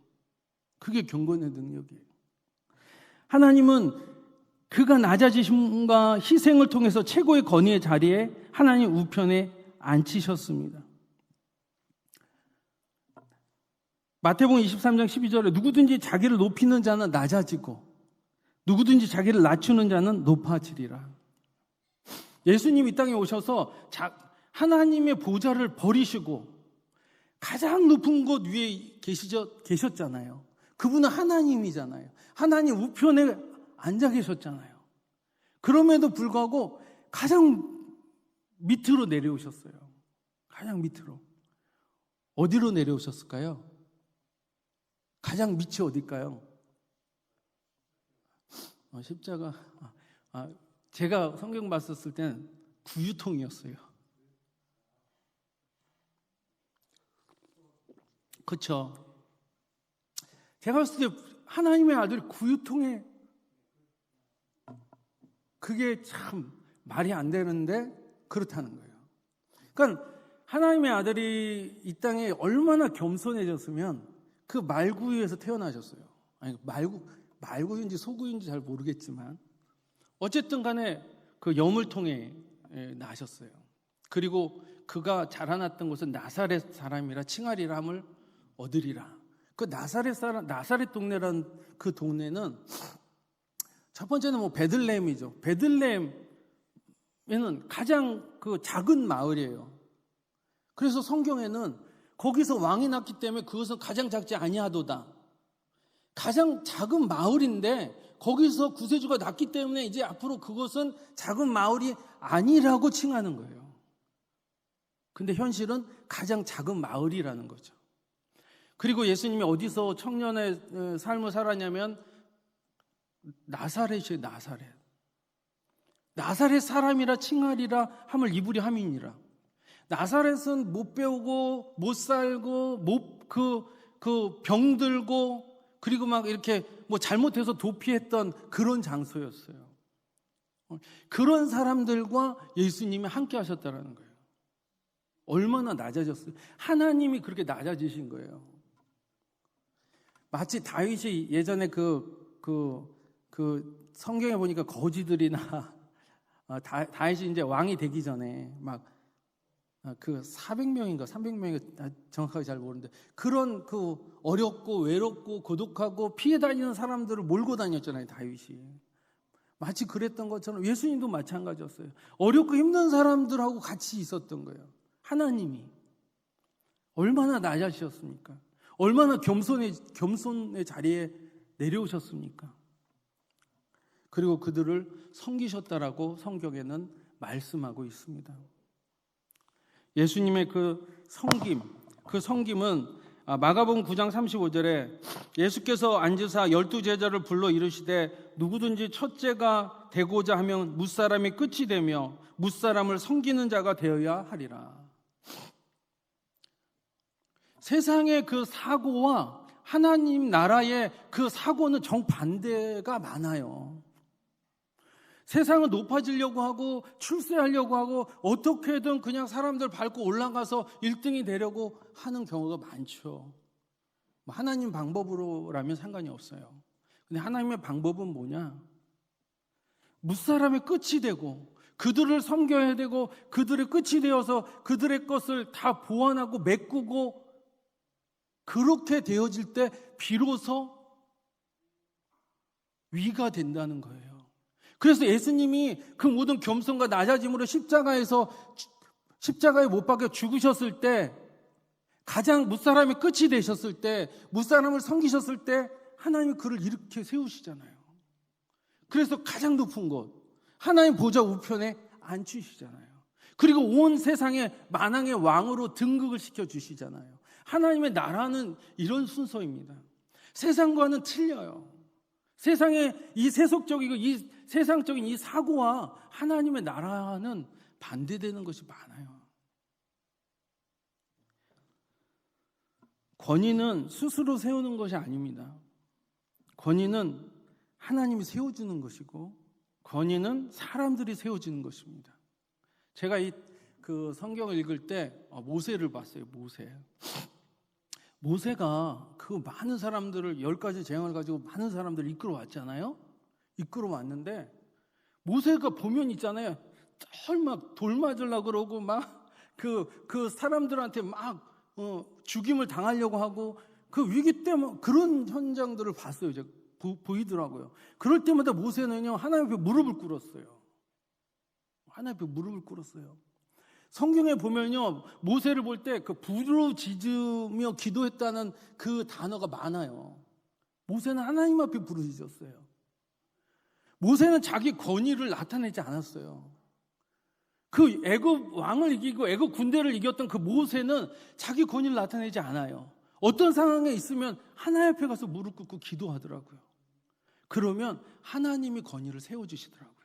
그게 경건의 능력이에요. 하나님은 그가 낮아지심과 희생을 통해서 최고의 건의의 자리에 하나님 우편에 앉히셨습니다. 마태복음 23장 12절에 누구든지 자기를 높이는 자는 낮아지고 누구든지 자기를 낮추는 자는 높아지리라. 예수님 이 땅에 오셔서 하나님의 보좌를 버리시고 가장 높은 곳 위에 계셨잖아요. 그분은 하나님이잖아요. 하나님 우편에 앉아 계셨잖아요. 그럼에도 불구하고 가장 밑으로 내려오셨어요. 가장 밑으로. 어디로 내려오셨을까요? 가장 밑이 어딜까요? 십자가. 제가 성경 봤었을 때는 구유통이었어요. 그렇죠? 제가 봤을 때 하나님의 아들이 구유통에, 그게 참 말이 안 되는데 그렇다는 거예요. 그러니까 하나님의 아들이 이 땅에 얼마나 겸손해졌으면 그 말구유에서 태어나셨어요. 아니, 말구유인지 소구유인지 잘 모르겠지만 어쨌든 간에 그 여물통에 나셨어요. 그리고 그가 자라났던 곳은 나사렛 사람이라 칭하리람을 얻으리라. 그 나사렛 동네라는 그 동네는 첫 번째는 뭐 베들레헴이죠. 베들레헴에는 가장 그 작은 마을이에요. 그래서 성경에는 거기서 왕이 났기 때문에 그것은 가장 작지 아니하도다. 가장 작은 마을인데 거기서 구세주가 났기 때문에 이제 앞으로 그것은 작은 마을이 아니라고 칭하는 거예요. 근데 현실은 가장 작은 마을이라는 거죠. 그리고 예수님이 어디서 청년의 삶을 살았냐면 나사렛이에요. 나사렛 사람이라 칭하리라 함을 이부리 함이니라. 나사렛은 못 배우고 못 살고 그 병들고 그리고 막 이렇게 뭐 잘못해서 도피했던 그런 장소였어요. 그런 사람들과 예수님이 함께 하셨다라는 거예요. 얼마나 낮아졌어요. 하나님이 그렇게 낮아지신 거예요. 마치 다윗이 예전에 그 성경에 보니까 거지들이나 다윗이 이제 왕이 되기 전에 막 그 400명인가 300명인가 정확하게 잘 모르는데 그런 그 어렵고 외롭고 고독하고 피해 다니는 사람들을 몰고 다녔잖아요, 다윗이. 마치 그랬던 것처럼 예수님도 마찬가지였어요. 어렵고 힘든 사람들하고 같이 있었던 거예요. 하나님이 얼마나 낮아지셨습니까? 얼마나 겸손의 자리에 내려오셨습니까? 그리고 그들을 섬기셨다라고 성경에는 말씀하고 있습니다. 예수님의 그 성김은 마가복음 9장 35절에 예수께서 앉으사 12제자를 불러 이르시되 누구든지 첫째가 되고자 하면 무사람이 끝이 되며 무사람을 섬기는 자가 되어야 하리라. 세상의 그 사고와 하나님 나라의 그 사고는 정반대가 많아요. 세상은 높아지려고 하고 출세하려고 하고 어떻게든 그냥 사람들 밟고 올라가서 1등이 되려고 하는 경우가 많죠. 하나님 방법으로라면 상관이 없어요. 근데 하나님의 방법은 뭐냐? 무사람의 끝이 되고 그들을 섬겨야 되고 그들의 끝이 되어서 그들의 것을 다 보완하고 메꾸고 그렇게 되어질 때 비로소 위가 된다는 거예요. 그래서 예수님이 그 모든 겸손과 낮아짐으로 십자가에 못 박혀 죽으셨을 때 가장 무사람의 끝이 되셨을 때 무사람을 섬기셨을 때 하나님이 그를 이렇게 세우시잖아요. 그래서 가장 높은 곳 하나님 보좌 우편에 앉히시잖아요. 그리고 온 세상의 만왕의 왕으로 등극을 시켜주시잖아요. 하나님의 나라는 이런 순서입니다. 세상과는 틀려요. 세상의 이 세속적이고 이 세상적인 이 사고와 하나님의 나라는 반대되는 것이 많아요. 권위는 스스로 세우는 것이 아닙니다. 권위는 하나님이 세워주는 것이고 권위는 사람들이 세워주는 것입니다. 제가 그 성경을 읽을 때 모세를 봤어요. 모세가 그 많은 사람들을 10가지 재앙을 가지고 많은 사람들을 이끌어 왔잖아요. 이끌어 왔는데 모세가 보면 있잖아요. 막 돌 맞으려고 그러고 막 그 사람들한테 막 죽임을 당하려고 하고 그 위기 때문에 그런 현장들을 봤어요. 이제 보이더라고요. 그럴 때마다 모세는요 하나님 앞에 무릎을 꿇었어요. 하나님 앞에 무릎을 꿇었어요. 성경에 보면요 모세를 볼 때 그 부르짖으며 기도했다는 그 단어가 많아요. 모세는 하나님 앞에 부르짖었어요. 모세는 자기 권위를 나타내지 않았어요. 그 애굽 왕을 이기고 애굽 군대를 이겼던 그 모세는 자기 권위를 나타내지 않아요. 어떤 상황에 있으면 하나님 앞에 가서 무릎 꿇고 기도하더라고요. 그러면 하나님이 권위를 세워주시더라고요.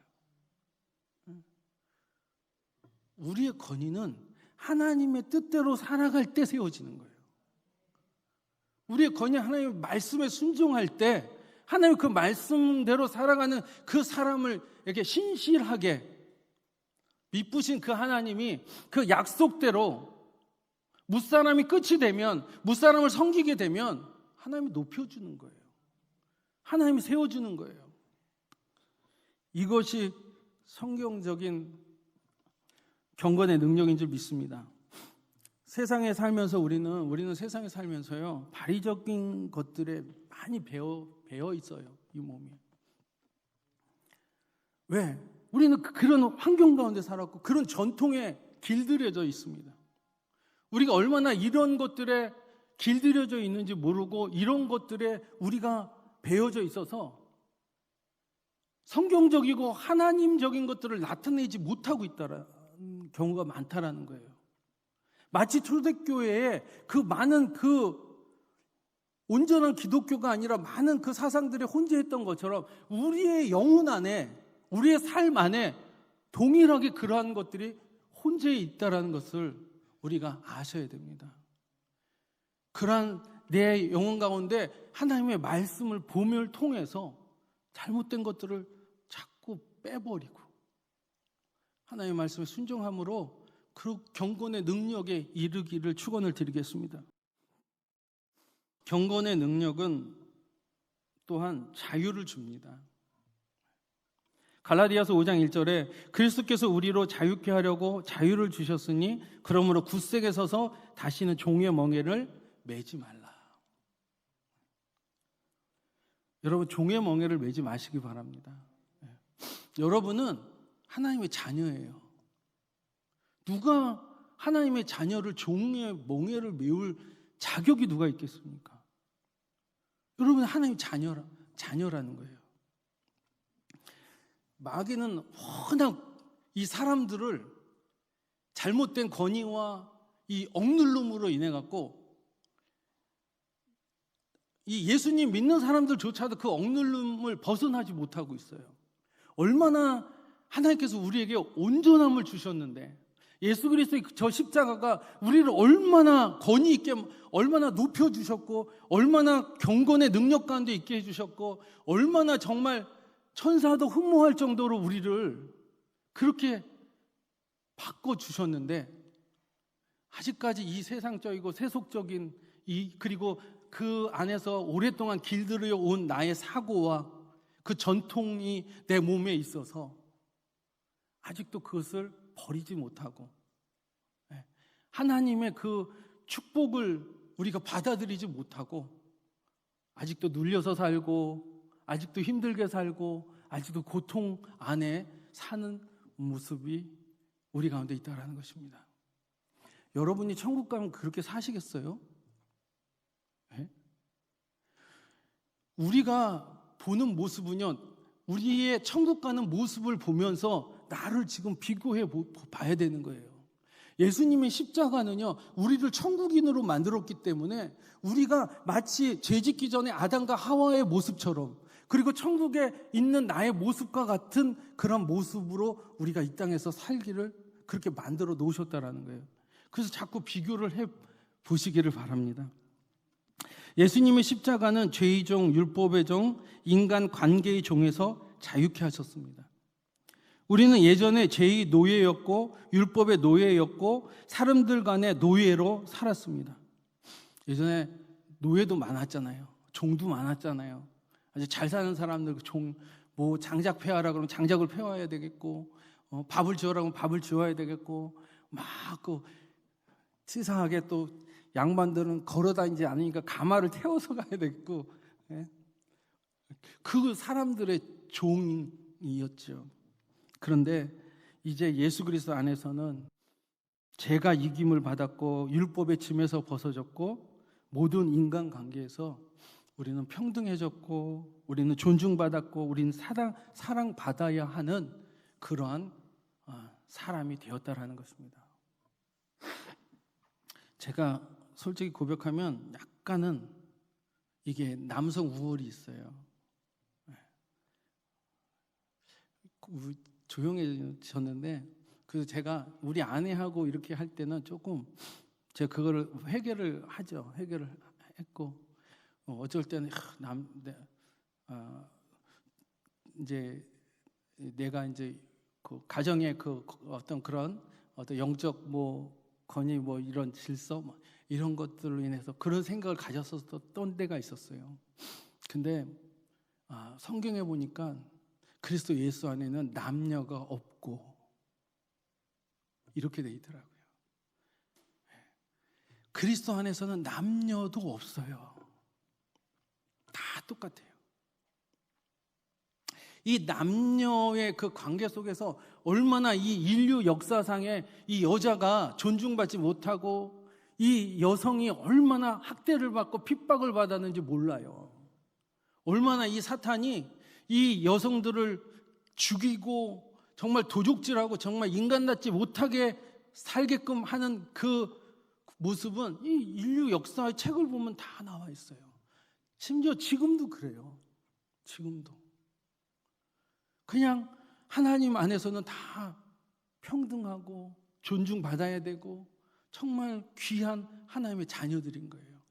우리의 권위는 하나님의 뜻대로 살아갈 때 세워지는 거예요. 우리의 권위 하나님의 말씀에 순종할 때 하나님 그 말씀대로 살아가는 그 사람을 이렇게 신실하게 미쁘신 그 하나님이 그 약속대로 무사람이 끝이 되면 무사람을 섬기게 되면 하나님이 높여주는 거예요. 하나님이 세워주는 거예요. 이것이 성경적인 경건의 능력인 줄 믿습니다. 세상에 살면서 우리는 세상에 살면서요 발의적인 것들에 많이 배어 있어요. 이 몸이. 왜? 우리는 그런 환경 가운데 살았고 그런 전통에 길들여져 있습니다. 우리가 얼마나 이런 것들에 길들여져 있는지 모르고 이런 것들에 우리가 배어져 있어서 성경적이고 하나님적인 것들을 나타내지 못하고 있다는 경우가 많다라는 거예요. 마치 초대교회에 그 많은 그 온전한 기독교가 아니라 많은 그 사상들에 혼재했던 것처럼 우리의 영혼 안에, 우리의 삶 안에 동일하게 그러한 것들이 혼재해 있다는 것을 우리가 아셔야 됩니다. 그러한 내 영혼 가운데 하나님의 말씀을 보면을 통해서 잘못된 것들을 자꾸 빼버리고 하나님의 말씀에 순종함으로 그 경건의 능력에 이르기를 축원을 드리겠습니다. 경건의 능력은 또한 자유를 줍니다. 갈라디아서 5장 1절에 그리스도께서 우리로 자유케 하려고 자유를 주셨으니 그러므로 굳세게 서서 다시는 종의 멍에를 매지 말라. 여러분, 종의 멍에를 매지 마시기 바랍니다. 여러분은 하나님의 자녀예요. 누가 하나님의 자녀를 종의 멍에를 메울 자격이 누가 있겠습니까? 여러분, 하나님 자녀라는 거예요. 마귀는 워낙 이 사람들을 잘못된 권위와 이 억누름으로 인해 갖고 이 예수님 믿는 사람들조차도 그 억누름을 벗어나지 못하고 있어요. 얼마나 하나님께서 우리에게 온전함을 주셨는데, 예수 그리스도의 저 십자가가 우리를 얼마나 권위 있게, 얼마나 높여주셨고, 얼마나 경건의 능력 가운데 있게 해주셨고, 얼마나 정말 천사도 흠모할 정도로 우리를 그렇게 바꿔주셨는데, 아직까지 이 세상적이고 세속적인 그리고 그 안에서 오랫동안 길들여 온 나의 사고와 그 전통이 내 몸에 있어서 아직도 그것을 버리지 못하고 하나님의 그 축복을 우리가 받아들이지 못하고 아직도 눌려서 살고 아직도 힘들게 살고 아직도 고통 안에 사는 모습이 우리 가운데 있다는 것입니다. 여러분이 천국 가면 그렇게 사시겠어요? 네? 우리가 보는 모습은요, 우리의 천국 가는 모습을 보면서 나를 지금 비교해 봐야 되는 거예요. 예수님의 십자가는요, 우리를 천국인으로 만들었기 때문에 우리가 마치 죄짓기 전에 아담과 하와의 모습처럼, 그리고 천국에 있는 나의 모습과 같은 그런 모습으로 우리가 이 땅에서 살기를 그렇게 만들어 놓으셨다라는 거예요. 그래서 자꾸 비교를 해 보시기를 바랍니다. 예수님의 십자가는 죄의 종, 율법의 종, 인간 관계의 종에서 자유케 하셨습니다. 우리는 예전에 죄의 노예였고 율법의 노예였고 사람들 간의 노예로 살았습니다. 예전에 노예도 많았잖아요. 종도 많았잖아요. 아주 잘 사는 사람들 뭐 장작 패하라 그러면 장작을 패와야 되겠고, 밥을 지어라 그러면 밥을 지어야 되겠고, 막 치사하게 또 양반들은 걸어다니지 않으니까 가마를 태워서 가야 되겠고, 그 사람들의 종이었죠. 그런데 이제 예수 그리스도 안에서는 죄가 이김을 받았고 율법의 짐에서 벗어졌고 모든 인간관계에서 우리는 평등해졌고 우리는 존중받았고 우리는 사랑받아야 하는 그러한 사람이 되었다라는 것입니다. 제가 솔직히 고백하면 약간은 이게 남성 우월이 있어요. 조용해졌는데, 그래서 제가 우리 아내하고 이렇게 할 때는 조금 제가 그거를 해결을 하죠. 해결을 했고, 어쩔 때는 이제 내가 이제 그 가정의 그 어떤 그런 어떤 영적 권위 이런 질서 이런 것들로 인해서 그런 생각을 가졌었던 때가 있었어요. 근데 성경에 보니까 그리스도 예수 안에는 남녀가 없고 이렇게 돼 있더라고요. 그리스도 안에서는 남녀도 없어요. 다 똑같아요. 이 남녀의 그 관계 속에서 얼마나 이 인류 역사상에 이 여자가 존중받지 못하고 이 여성이 얼마나 학대를 받고 핍박을 받았는지 몰라요. 얼마나 이 사탄이 이 여성들을 죽이고 정말 도적질하고 정말 인간답지 못하게 살게끔 하는 그 모습은 이 인류 역사의 책을 보면 다 나와 있어요. 심지어 지금도 그래요. 지금도. 그냥 하나님 안에서는 다 평등하고 존중받아야 되고 정말 귀한 하나님의 자녀들인 거예요.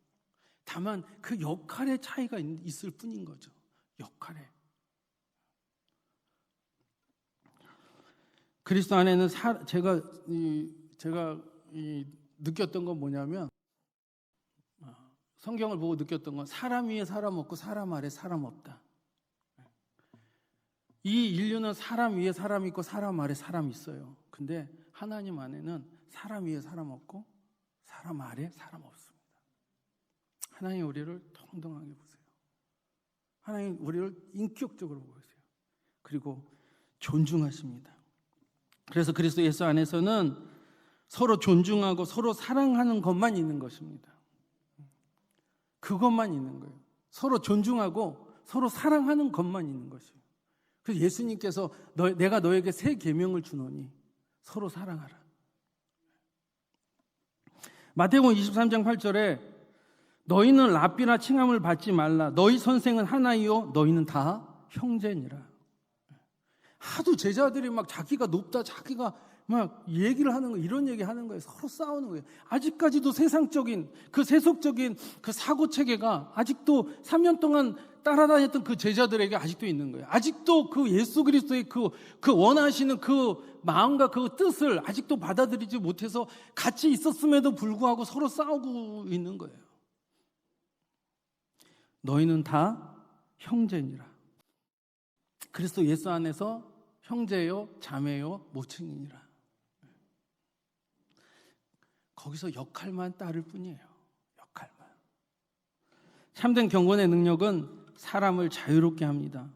다만 그 역할의 차이가 있을 뿐인 거죠. 역할에. 그리스도 안에는 제가 느꼈던 건 뭐냐면, 성경을 보고 느꼈던 건 사람 위에 사람 없고 사람 아래 사람 없다. 이 인류는 사람 위에 사람 있고 사람 아래 사람 있어요. 근데 하나님 안에는 사람 위에 사람 없고 사람 아래 사람 없습니다. 하나님 우리를 동등하게 보세요. 하나님 우리를 인격적으로 보세요. 그리고 존중하십니다. 그래서 그리스도 예수 안에서는 서로 존중하고 서로 사랑하는 것만 있는 것입니다. 그것만 있는 거예요. 서로 존중하고 서로 사랑하는 것만 있는 것이에요. 그래서 예수님께서 내가 너에게 새 계명을 주노니 서로 사랑하라. 마태복음 23장 8절에 너희는 랍비나 칭함을 받지 말라. 너희 선생은 하나이요 너희는 다 형제니라. 하도 제자들이 막 자기가 높다, 자기가 막 얘기를 하는 거, 이런 얘기 하는 거예요. 서로 싸우는 거예요. 아직까지도 세상적인 그 세속적인 그 사고 체계가 아직도 3년 동안 따라다녔던 그 제자들에게 아직도 있는 거예요. 아직도 그 예수 그리스도의 그 원하시는 그 마음과 그 뜻을 아직도 받아들이지 못해서 같이 있었음에도 불구하고 서로 싸우고 있는 거예요. 너희는 다 형제니라. 그리스도 예수 안에서 형제요, 자매요, 모친이니라. 거기서 역할만 따를 뿐이에요. 역할만. 참된 경건의 능력은 사람을 자유롭게 합니다.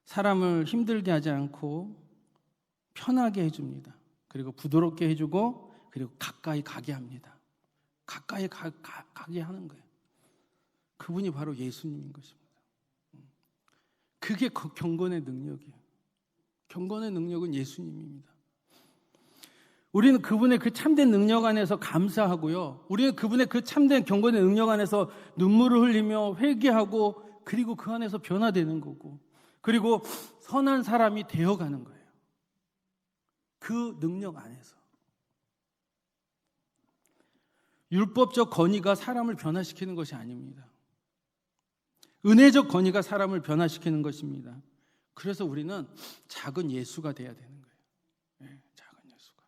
사람을 힘들게 하지 않고 편하게 해줍니다. 그리고 부드럽게 해주고 그리고 가까이 가게 합니다. 가까이 가게 하는 거예요. 그분이 바로 예수님인 것입니다. 그게 경건의 능력이에요. 경건의 능력은 예수님입니다. 우리는 그분의 그 참된 능력 안에서 감사하고요. 우리는 그분의 그 참된 경건의 능력 안에서 눈물을 흘리며 회개하고 그리고 그 안에서 변화되는 거고 그리고 선한 사람이 되어가는 거예요. 그 능력 안에서. 율법적 권위가 사람을 변화시키는 것이 아닙니다. 은혜적 권위가 사람을 변화시키는 것입니다. 그래서 우리는 작은 예수가 돼야 되는 거예요. 네, 작은 예수가.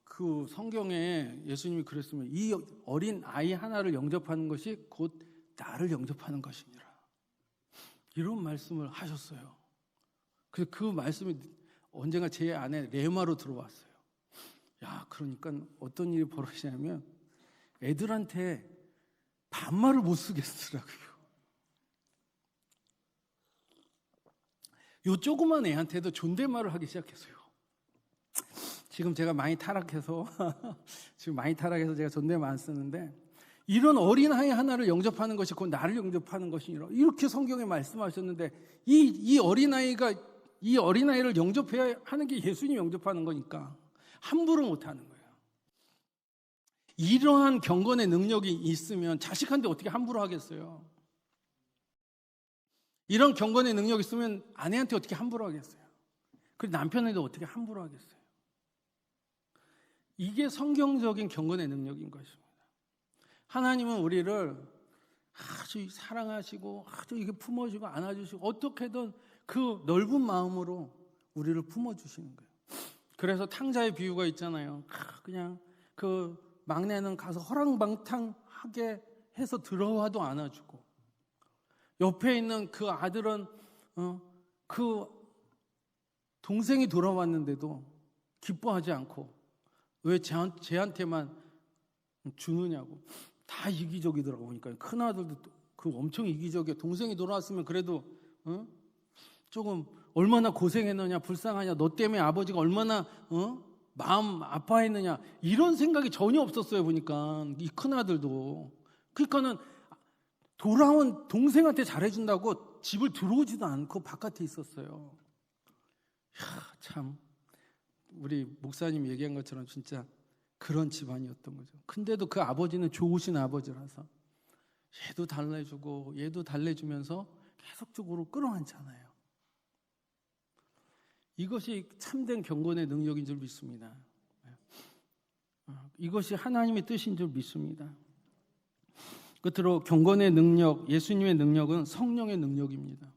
그 성경에 예수님이 그랬으면 이 어린 아이 하나를 영접하는 것이 곧 나를 영접하는 것이니라. 이런 말씀을 하셨어요. 그래서 그 말씀이 언젠가 제 안에 레마로 들어왔어요. 야, 그러니까 어떤 일이 벌어지냐면 애들한테 반말을 못 쓰겠더라고요. 요 조그만 애한테도 존댓말을 하기 시작했어요. 지금 제가 많이 타락해서 제가 존댓말 안 쓰는데 이런 어린아이 하나를 영접하는 것이 곧 나를 영접하는 것이니라. 이렇게 성경에 말씀하셨는데 이 어린아이를 영접해야 하는 게 예수님 영접하는 거니까 함부로 못 하는 거예요. 이러한 경건의 능력이 있으면 자식한테 어떻게 함부로 하겠어요? 이런 경건의 능력이 있으면 아내한테 어떻게 함부로 하겠어요? 그리고 남편한테 어떻게 함부로 하겠어요? 이게 성경적인 경건의 능력인 것입니다. 하나님은 우리를 아주 사랑하시고 아주 이게 품어주고 안아주시고 어떻게든 그 넓은 마음으로 우리를 품어주시는 거예요. 그래서 탕자의 비유가 있잖아요. 그냥 그 막내는 가서 허랑방탕하게 해서 들어와도 안아주고 옆에 있는 그 아들은 그 동생이 돌아왔는데도 기뻐하지 않고 왜 쟤한테만 주느냐고 다 이기적이더라고. 보니까 큰 아들도 그 엄청 이기적이야. 동생이 돌아왔으면 그래도 조금 얼마나 고생했느냐, 불쌍하냐, 너 때문에 아버지가 얼마나 마음 아파했느냐 이런 생각이 전혀 없었어요. 보니까 이 큰 아들도. 그러니까는 돌아온 동생한테 잘해준다고 집을 들어오지도 않고 바깥에 있었어요. 참 우리 목사님 얘기한 것처럼 진짜 그런 집안이었던 거죠. 근데도 그 아버지는 좋으신 아버지라서 얘도 달래주고 얘도 달래주면서 계속적으로 끌어안잖아요. 이것이 참된 경건의 능력인 줄 믿습니다. 이것이 하나님의 뜻인 줄 믿습니다. 끝으로 경건의 능력, 예수님의 능력은 성령의 능력입니다.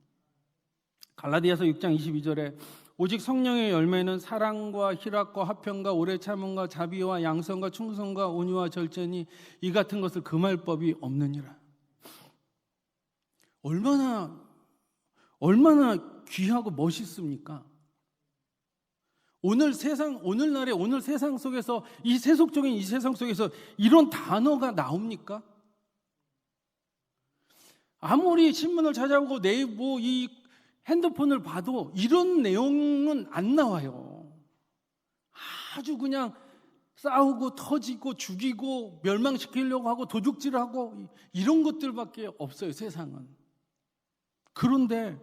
갈라디아서 6장 22절에 오직 성령의 열매는 사랑과 희락과 화평과 오래 참음과 자비와 양선과 충성과 온유와 절제니 이 같은 것을 금할 법이 없느니라. 얼마나 귀하고 멋있습니까? 오늘 세상 속에서 이 세속적인 이 세상 속에서 이런 단어가 나옵니까? 아무리 신문을 찾아보고 네이버 이 핸드폰을 봐도 이런 내용은 안 나와요. 아주 그냥 싸우고 터지고 죽이고 멸망시키려고 하고 도둑질하고 이런 것들밖에 없어요, 세상은. 그런데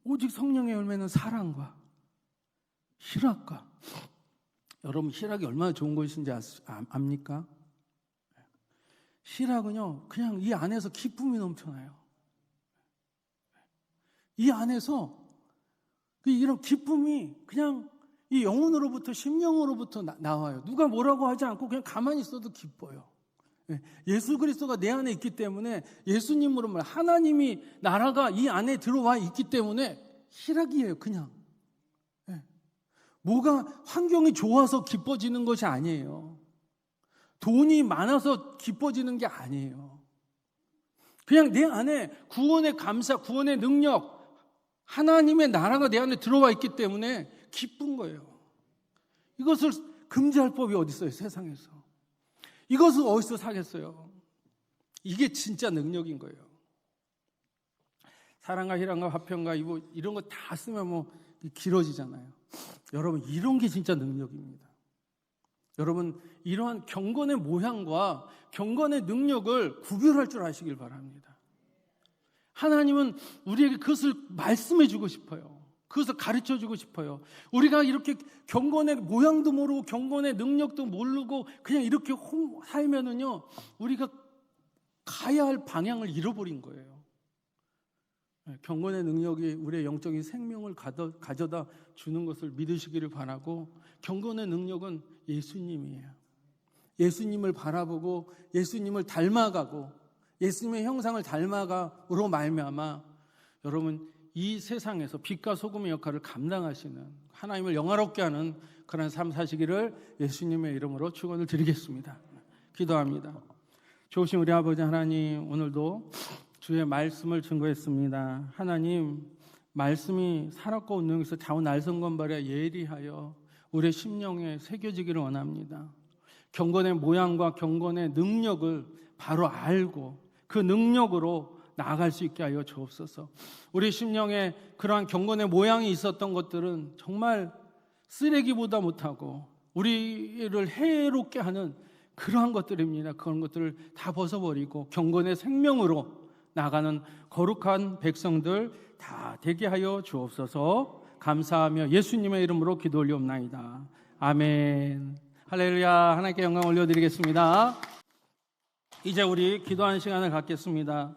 오직 성령의 열매는 사랑과 희락과, 여러분 희락이 얼마나 좋은 것인지 압니까? 희락은요, 그냥 이 안에서 기쁨이 넘쳐나요. 이 안에서 이런 기쁨이 그냥 이 영혼으로부터, 심령으로부터 나와요. 누가 뭐라고 하지 않고 그냥 가만히 있어도 기뻐요. 예수 그리스도가 내 안에 있기 때문에, 예수님으로 말 하나님이 나라가 이 안에 들어와 있기 때문에 희락이에요. 그냥 뭐가 환경이 좋아서 기뻐지는 것이 아니에요. 돈이 많아서 기뻐지는 게 아니에요. 그냥 내 안에 구원의 감사, 구원의 능력, 하나님의 나라가 내 안에 들어와 있기 때문에 기쁜 거예요. 이것을 금지할 법이 어디 있어요, 세상에서. 이것을 어디서 사겠어요? 이게 진짜 능력인 거예요. 사랑과 희락과 화평과 이런 거 다 쓰면 뭐 길어지잖아요. 여러분, 이런 게 진짜 능력입니다. 여러분, 이러한 경건의 모양과 경건의 능력을 구별할 줄 아시길 바랍니다. 하나님은 우리에게 그것을 말씀해 주고 싶어요. 그것을 가르쳐 주고 싶어요. 우리가 이렇게 경건의 모양도 모르고 경건의 능력도 모르고 그냥 이렇게 살면은요, 우리가 가야 할 방향을 잃어버린 거예요. 경건의 능력이 우리의 영적인 생명을 가져다 주는 것을 믿으시기를 바라고, 경건의 능력은 예수님이에요. 예수님을 바라보고 예수님을 닮아가고 예수님의 형상을 닮아가로 말미암아 여러분, 이 세상에서 빛과 소금의 역할을 감당하시는, 하나님을 영화롭게 하는 그런 삶 사시기를 예수님의 이름으로 축원을 드리겠습니다. 기도합니다. 좋으신 우리 아버지 하나님, 오늘도 주의 말씀을 증거했습니다. 하나님, 말씀이 살았고 운명에서 좌우 날성건발에 예리하여 우리의 심령에 새겨지기를 원합니다. 경건의 모양과 경건의 능력을 바로 알고 그 능력으로 나아갈 수 있게 하여 주옵소서. 우리 심령에 그러한 경건의 모양이 있었던 것들은 정말 쓰레기보다 못하고 우리를 해롭게 하는 그러한 것들입니다. 그런 것들을 다 벗어버리고 경건의 생명으로 나가는 거룩한 백성들 다 되게 하여 주옵소서. 감사하며 예수님의 이름으로 기도 올리옵나이다. 아멘. 할렐루야. 하나님께 영광 올려드리겠습니다. 이제 우리 기도하는 시간을 갖겠습니다.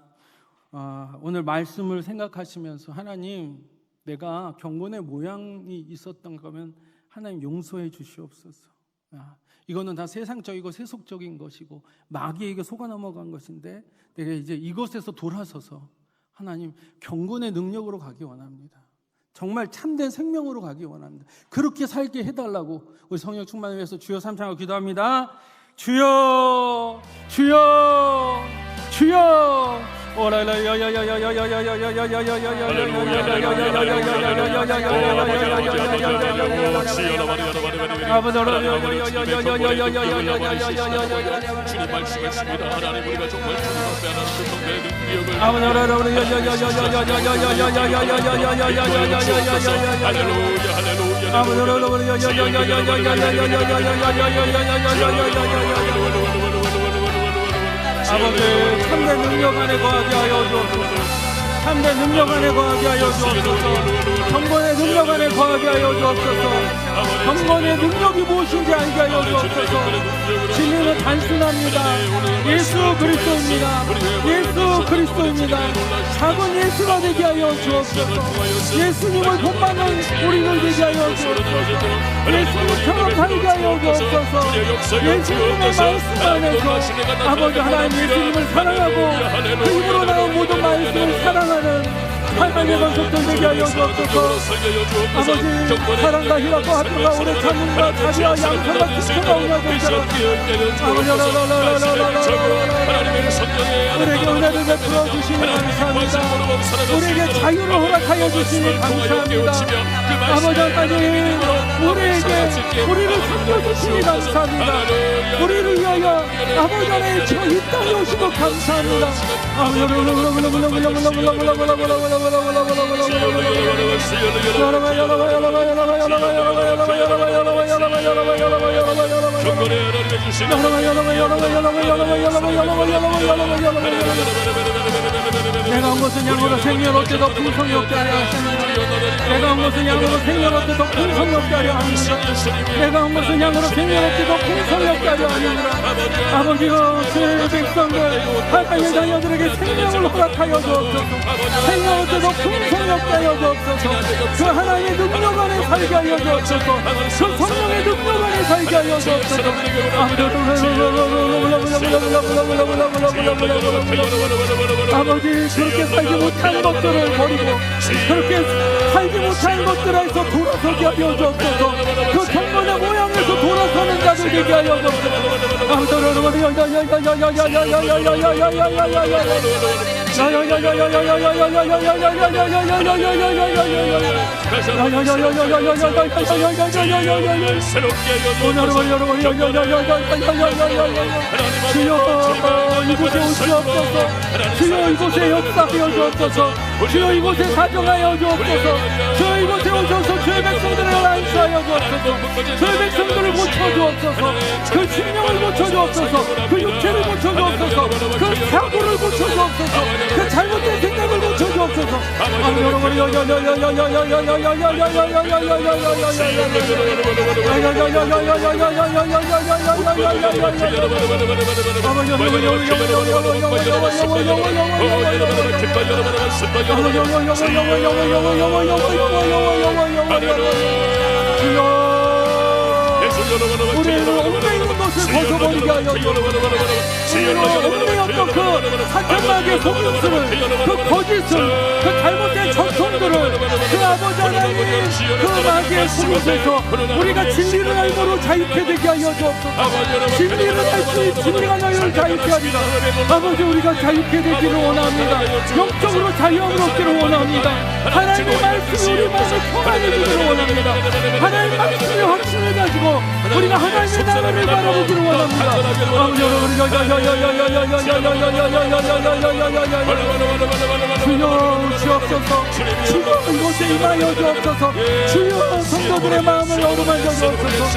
오늘 말씀을 생각하시면서, 하나님, 내가 경건의 모양이 있었던 거면 하나님 용서해 주시옵소서. 이거는 다 세상적이고 세속적인 것이고 마귀에게 속아 넘어간 것인데, 내가 이제 이것에서 돌아서서 하나님 경건의 능력으로 가기 원합니다. 정말 참된 생명으로 가기 원합니다. 그렇게 살게 해달라고 우리 성령 충만을 위해서 주여 삼창하고 기도합니다. 주여, 주여, 주여. 주님 말씀하십니다. 하나님, 우리가 정말 주님 앞에 하나님 그 성대의 능력을 아버지, 참된 능력 안에 거하게 하여 주옵소서. 참된 능력 안에 거하게 하여 주옵소서. 경건의 능력 안에 거하게 하여 주옵소서. 경건의 능력이 무엇인지 알게 하여 주옵소서. 진리는 단순합니다. 예수 그리스도입니다. 예수 그리스도입니다. 작은 예수가 되게 하여 주옵소서. 예수님을 본받는 우리를 되게 하여 주옵소서. 예수님처럼 살게 하여 주옵소서. 예수님의 말씀 안에서 아버지 하나님 예수님을 사랑하고 그 입으로 나온 모든 말씀을 사랑하는 하나님의 건속들 되게 하여 주옵소서. 아버지 사랑과 희락과 화평과 오래 참음과 자비와 양선과 기초가 운하되시라. 아버지 우리에게 은혜를 베풀어 주시니 감사합니다. 우리에게 자유를 허락하여 주시니 감사합니다. 아버지 하나님 우리에게 우리를 살려주시니 감사합니다. 우리를 위하여 아버지 하나님 이 땅에 오시고 감사합니다. 내가 온 것은 양으로 생명 얻게 더 풍성히 얻게 하려 하십니다. 내가 온 것은 양으로 생명 얻게 더 풍성히 얻게 하려 합니다. 내가 온 것은 양으로 생명 얻게 더 풍성히 얻게 하려 합니다. 아버지가 주의 백성들 하나님의 자녀들에게 생명을 허락하여 주옵소서. 생명 얻게 더 풍성히 얻게 하여 주옵소서. 그 하나님의 능력 안에 살게 하여 주옵소서. 그 성령의 능력 안에 살게 하여 주옵소서. 아버지 그렇게 살지 못한 것들을 버리고 그렇게 살지 못한 것들에서 돌아서게 하여 주옵소서. 그 경건의 모양에서 돌아서는 자들 되게 하여 주옵소서. 주여 이곳에 오시옵소서. 주여 이곳에 역사하여 주옵소서. 주여 이곳에 사정하여 주옵소서. 주여 이곳에 오셔서 주의 백성들을 안수하여 주옵소서. 주의 백성들을 고쳐주옵소서. 그 심령을 고쳐주옵소서. 그 육체를 고쳐주옵소서. 그 사고를 고쳐주옵소서. 그 잘못된 생각을 고쳐주옵소서. 우리를 얽매이는 것을 벗어버리게 하여 우리로 얽매였던 그 사탄마귀의 속임수를 그 거짓을 그 잘못된 전통들을 그 아버지 하나님 그 마귀의 속임수에서 우리가 진리를 알고로 자유케 되게 하여 주옵소서. 진리를 알 수 있는 진리가 너희를 자유케 하리라. 아버지 우리가 자유케 되기를 원합니다. 영적으로 자유함을 얻기를 원합니다. 하나님의 말씀이 우리 마음을 평안해 주기를 원합니다. 하나님의 말씀의 확신을 가지고 우리가 하나님의 나라를 바라보기를 원합니다. 주여 주옵소서. 주여 이곳에 임하여 주옵소서. 주여 성도들의 마음을 어루만져 주옵소서.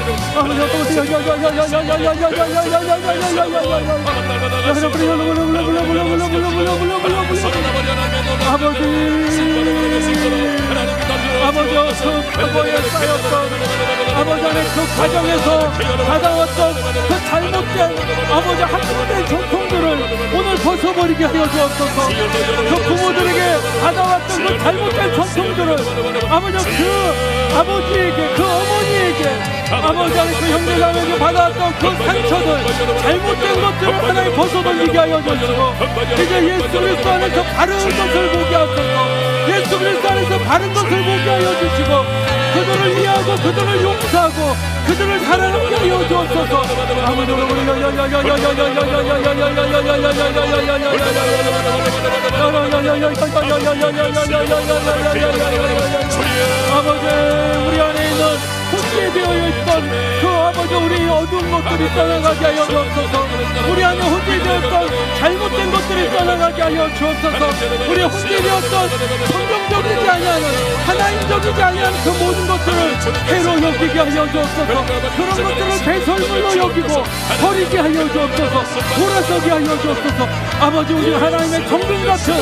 아버지 그 과거에 쌓였던 아버지 안에 그 과정에서 받아왔던 그 잘못된 아버지 학습된 전통들을 오늘 벗어버리게 하여 주옵소서. 그 부모들에게 받아왔던 그 잘못된 전통들을 아버지 그 아버지에게 그 어머니에게 아버지 안에 그 형제자매에게 받아왔던 그 상처들 잘못된 것들을 하나님 벗어던지게 하여 주시고 이제 예수 그리스도 안에서 바른 것을 보게 하소서. 예수 그리스도 안에서 바른 것을 보게 하여 주시고 그들을 이해하고 그들을 용서하고 그들을 사랑하게 하여 주옵소서. 아버지 우리 안에 있는 혼재되어 있던 그 아버지 우리 어두운 것들이 떠나가게 하여 주옵소서. 우리 안에 혼재되었던 잘못된 것들이 떠나가게 하여 주옵소서. 우리 혼재되었던 성경적이지 아니하는 하나님적이지 아니하는 그 모든 것들을 해로 여기게 하여 주옵소서. 그런 것들을 배설물로 여기고 버리게 하여 주옵소서. 돌아서게 하여 주옵소서. 아버지 우리 하나님의 정금 같은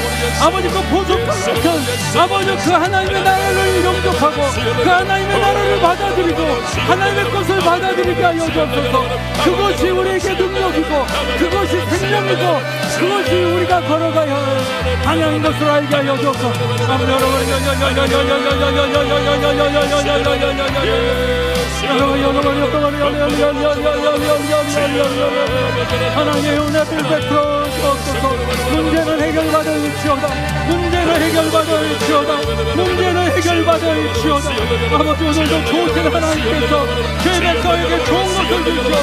아버지 그 보석과 같은 아버지 그 하나님의 나라를 영접하고 그 하나님의 나라를 받아들이고 하나님의 것을 받아들이게 하여 주옵소서. 그것이 우리에게 능력이고 그것이 생명이고 그것이 우리가 걸어가야 할 방향인 것을 알게 하여 주옵소서. 하나님의 은혜를 베풀어 주옵소서. 문제는 해결받을지어다. 문제는 해결받을지어다. 문제는 해결받을지어다. 아버지, 오늘도 좋으신 하나님께서 죄 백성에게 좋은 것을 주시옵소서.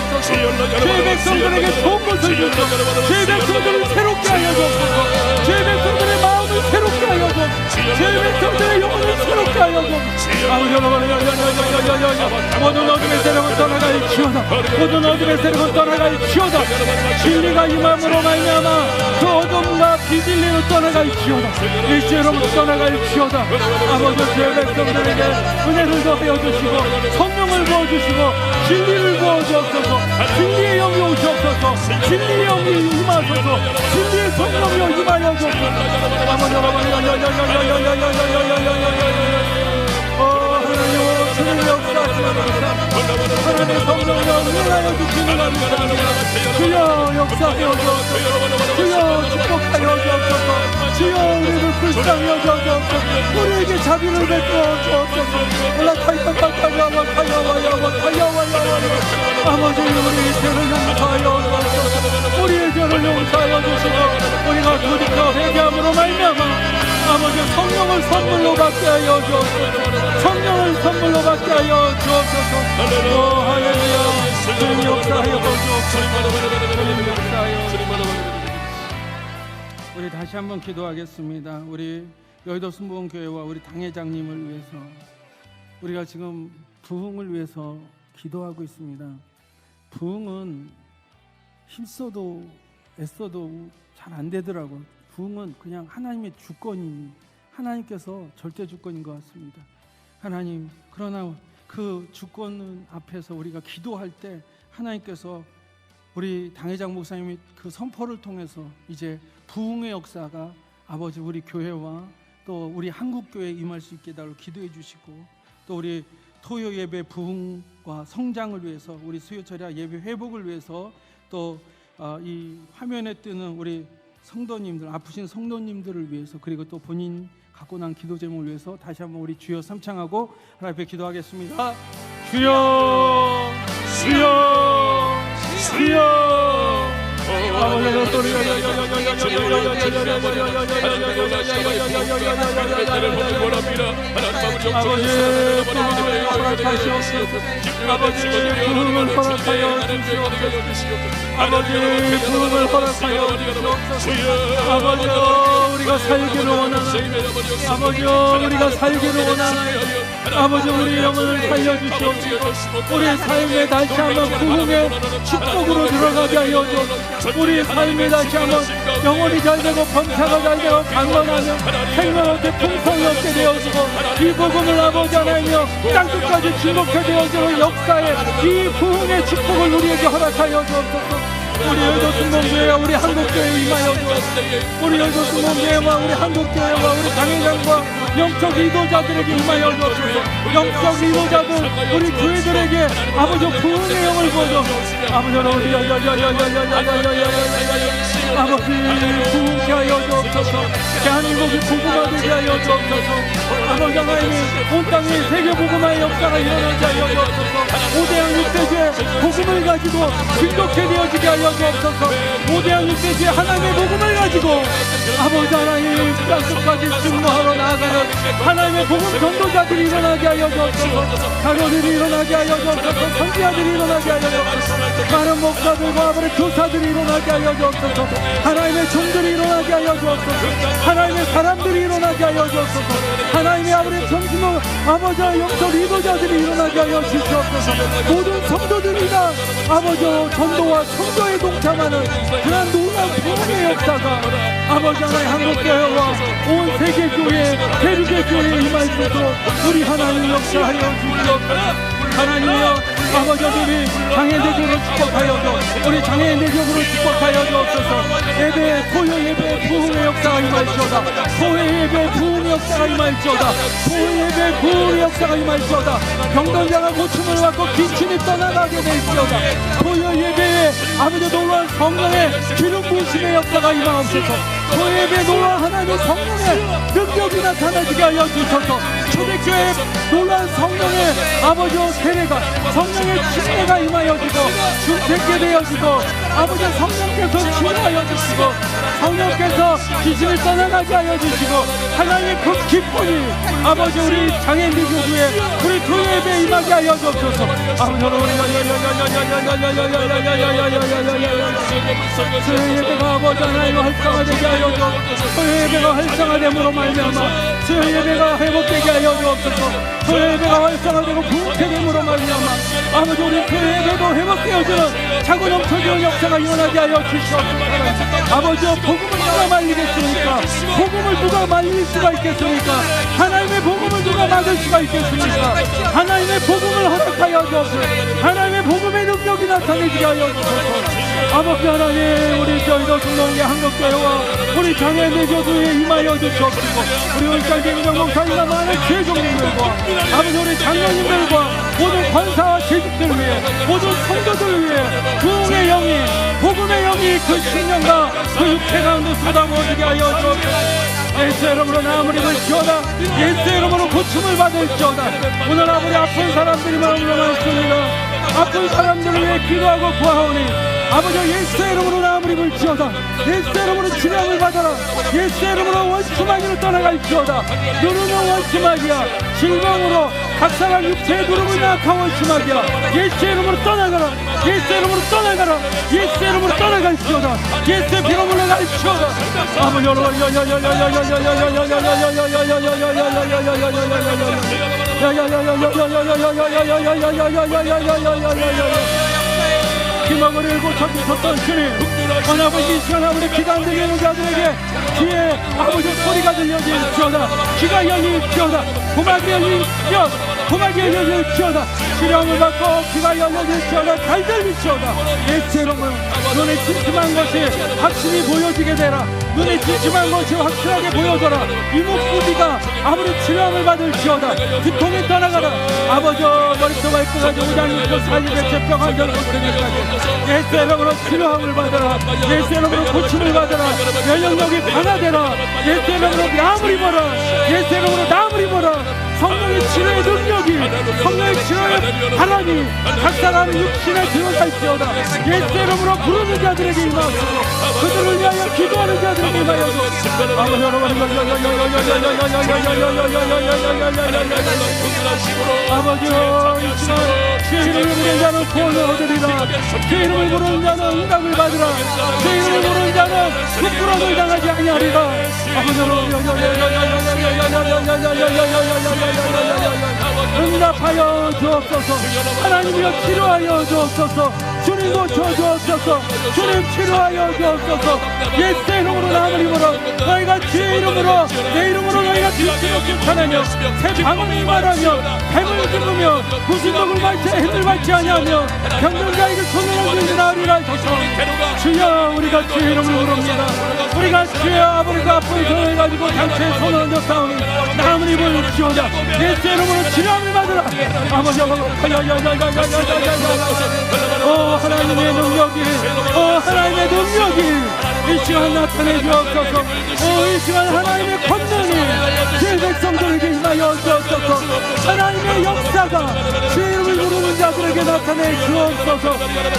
죄 백성들에게 좋은 것을 주시옵소서. 죄 백성들을 새롭게 하여 주옵소서. 죄 백성들의 마음을 새롭게 하여 주옵소서. 죄 백성들의 영혼을 새롭게 하여 주옵소서. 모든 어둠의 세력은 떠나갈지어다. 모든 어둠의 세력은 떠나갈지어다. 진리가 임함으로 말미암아 그 어둠과 비진리로 떠나갈지어다. 일제로부터 떠나갈지어다. 아버지, 죄 백성들에게 은혜를 더하여 주시고 성령을 부어주시고 진리를 부어주옵소서. 진리의 영이 오시옵소서. 진리의 영이 임하소서. 진리의 성령이 임하여 주옵소서. 아버지, 하나님, 주님의 역사하시옵소서. 하나님의 성령을 은혜하여 주시는 감사합니다. 주여 역사하여 주옵소서. 주여 축복하여 주옵소서. 주여 우리를 불쌍히 여겨주옵소서. 우리에게 자비를 베풀어 주옵소서. 올라타이탄 박하야와 타야와야와 타야와야와. 아버지, 우리의 죄를 용서하여 주옵소서. 우리의 죄를 용서하여 주시고 우리가 돌이켜 회개함으로 말미암아 아버지, 성령을 선물로 받게 하여 주옵소서. 성령을 선물로 받게 하여 주옵소서. 오 할렐루야. 주님 역사하여 주옵소서. 주님 역사하여 주옵소서. 우리 다시 한번 기도하겠습니다. 우리 여의도 순복음교회와 우리 당회장님을 위해서 우리가 지금 부흥을 위해서 기도하고 있습니다. 부흥은 힘써도 애써도 잘 안 되더라고요. 부흥은 그냥 하나님의 주권이, 하나님께서 절대 주권인 것 같습니다. 하나님, 그러나 그 주권 앞에서 우리가 기도할 때 하나님께서 우리 당회장 목사님이 그 선포를 통해서 이제 부흥의 역사가 아버지 우리 교회와 또 우리 한국교회에 임할 수 있게 달라고 기도해 주시고, 또 우리 토요 예배 부흥과 성장을 위해서, 우리 수요철야 예배 회복을 위해서, 또 이 화면에 뜨는 우리 성도님들, 아프신 성도님들을 위해서, 그리고 또 본인 갖고 난 기도 제목을 위해서 다시 한번 우리 주여 삼창하고 하나님 앞에 기도하겠습니다. 주여, 주여, 주여. 아버지, 부흥을 허락하여 주시옵소서. 아버지, 부흥을 허락하여 주시옵소서. 아버지, 우리가 살기를 원하나이다. 아버지, 우리가 살기를 원하나이다. 아버지, 우리 영혼을 살려주시옵소서. 우리의 삶에 다시 한번 부흥의 축복으로 들어가게 하여 주옵소서. 우리의 삶에 다시 한번 영혼이 잘되고 번차가 잘되고 강건하며 생명한테 풍성이 없게 되어지고 이 복음을 아버지 하나님여 땅끝까지 진복해 되어지는 역사에 이 부흥의 축복을 우리에게 허락하여 주옵소서. 우리 여의도 순복음교회와 우리 한국교회에 임하여 주옵소서. 우리 여의도 순복음교회와 우리 한국교회와 우리 당회장과 영적 리더자들에게 임하여 주옵소서. 영적 리더자들 우리 교회들에게 아버지 부흥의 영을 부어주옵소서. 아버지, 부흥케 하여 주옵소서. 대한민국이 복음화되게 하여 주옵소서. 아버지 하나님, 온 땅에 세계 복음화의 역사가 일어나게 하여 주옵소서. 5대양 6대주의 복음을 가지고 진독해 되어지게 하여 주옵소서. 5대양 6대주의 하나님의 복음을 가지고 아버지 하나님 땅끝까지 증거하러 나아가는 하나님의 복음 전도자들이 일어나게 하여 주옵소서. 가로들이 일어나게 하여 주옵소서. 선지자들이 일어나게 하여 주옵소서. 많은 목사들과 아버지 교사들이 일어나게 하여 주옵소서. 하나님의 종들이 일어나게 하여 주옵소서. 하나님의 사람들이 일어나게 하여 주옵소서. 하나님의 아버지 정신으로 아버지 영적 리더자들이 일어나게 하여 주시옵소서. 모든 성도들이나 아버지 전도와 성도에 동참하는 그런 놀라운 부흥의 역사가 아버지 하나님 한국교회와 온 세계교회 대륙의 교회에 임할 수 있도록 우리 하나님 역사하여 주시옵소서. 하나님이여 아버지 우리 장애인들 쪽으로 축복하여 줘. 우리 장애인들 쪽으로 축복하여 주옵소서. 예배 토요 예배 부흥의 역사가 임할지어다. 토요 예배 부흥의 역사가 임할지어다. 토요 예배 부흥의 역사가 임할지어다. 병든자가 고침을 받고 기침이 떠나가게 될지어다. 토요 예배에 아버지 놀라운 성령의 기름 부으심의 역사가 임하옵소서. 토요 예배 놀라운 하나님 성령의 능력이 나타나지게 하여 주셔서 초대교회 놀라운 성령의 아버지와 세례가 성령의 침례가 임하여지고 중생케 되어지고 아버지 성령께서 치유하여 주시고 성령께서 귀신을 떠나가게 하여 주시고 하나님의 그 기쁨이 아버지 우리 장애인들 교주에 우리 교회에 임하게 하여 주옵소서. 아버지 주의 예배가 아버지 하나님 활성화되게 하여 주옵소서. 주의 예배가 활성화됨으로 말미암아 주의 예배가 회복되게 하여 주옵소서. 주의 예배가 활성화되고 부흥됨으로 말미암아 아버지 우리 주의 예배도 회복되어지는 차고 넘쳐지는 역사가 일어나게 하여 주시옵소서. 아버지여 복음을 누가 말리겠습니까? 복음을 누가 말릴 수가 있겠습니까? 하나님의 복음을 누가 막을 수가 있겠습니까? 하나님의 복음을 허락하여 주옵소서. 하나님의 복음의 능력이 나타내게 하여 주옵소서. 아버지 하나님 우리 저희도 중동의 한국교회와 우리 장애인들 교주에 임하여 주시옵시고 우리 울산 김정목사님과 많은 죄종님들과 아버지 우리 장로님들과 모든 권사와 재직들 위해 모든 성도들 위해 부흥의 영이 복음의 영이 그 신령과 그 육체 가운데 쏟아부어지게 하여 주옵소서. 예수 이름으로 나무를 지어다. 예수 이름으로 고침을 받을지어다. 오늘 아버지 아픈 사람들이 마음으로 많습니다. 아픈 사람들을 위해 기도하고 구하오니 아버지 예수 이름으로 나무를 지어다. 예수 이름으로 치료함을 받아라. 예수 이름으로 원수마귀를 떠나갈지어다. 누르는 원수마귀야 질병으로 각 사람 육체에 누르고 있는 악한 원수마귀야 예수 이름으로 떠나가라. 예수 이름으로 떠나가라. 예수 이름으로 떠나갈지어다. 예수의 피로 물러갈지어다. 아버지 여러분 기막을 고쳐주셨던 주님 하나님 이 시간 아버지 기가 안 들리는 자들에게 귀에 아버지 소리가 들려질지어다. 귀가 열릴지어다. 고막이 열릴지어다. 고막이 열릴지어다. 치료함을 받고 귀가 열릴지어다. 잘 들릴지어다. 예수 이름으로 눈에 침침한 것이 확실히 보여지게 되라. 눈에 침침한 것이 확실하게 보여져라. 이목구비가 아버지 치료함을 받을지어다. 두통이 떠나가라. 아버지 머리부터 발끝까지 우장육부 사지대체 뼈관절 못되기까지 예수 이름으로 치료함을 받아라. 예수 이름으로 고침을 받아라. 면역력이 강화되라. 예수 이름으로 나무를 입어라. 예수 이름으로 나무를 입어라. 성령의 치료의 능력이 성령의 치료의 바람이 각 사람의 육신에 들어갈지어다. 예수 이름으로 부르는 자들에게 임하옵소서. 그들을 위하여 기도하는 자들에게 임하옵소서. 아버지 여러분 아버지여 이 시간 주의 이름을 부르는 자는 구원을 얻으리라. 주의 이름을 부르는 자는 응답을 받으라. 주의 이름을 부르는 자는 부끄러움을 당하지 아니하리라. 아버지 응답하여 주옵소서. 하나님이여 치료하여 주옵소서. 주님 고쳐주옵소서. 주님 치료하여 주옵소서. 예수 이름으로 나무를 입어라. 너희가 주의 이름으로 내 이름으로 너희가 귀신을 쫓아내며 새 방언을 말하며 뱀을 죽으며 구신독을 발치 해를 발치 아니하며 병든 자에게 손을 얹는 나으리라 하소서. 주여 우리가 주의 이름을 부릅니다. 우리가 주의 아버지가 아픈 손을 해가지고 장체에 손을 얹어 싸우니 나무를 입을지어다. 예수 이름으로 치료함을 받으라. 아버지 하나님의 능력이 하나님의 능력이 이 시간 나타내 주옵소서. 이 시간 하나님의 권능이 주의 백성들에게 임하여 주옵소서. 하나님의 역사가 주의 이름을 부르는 자들에게 나타내 주옵소서.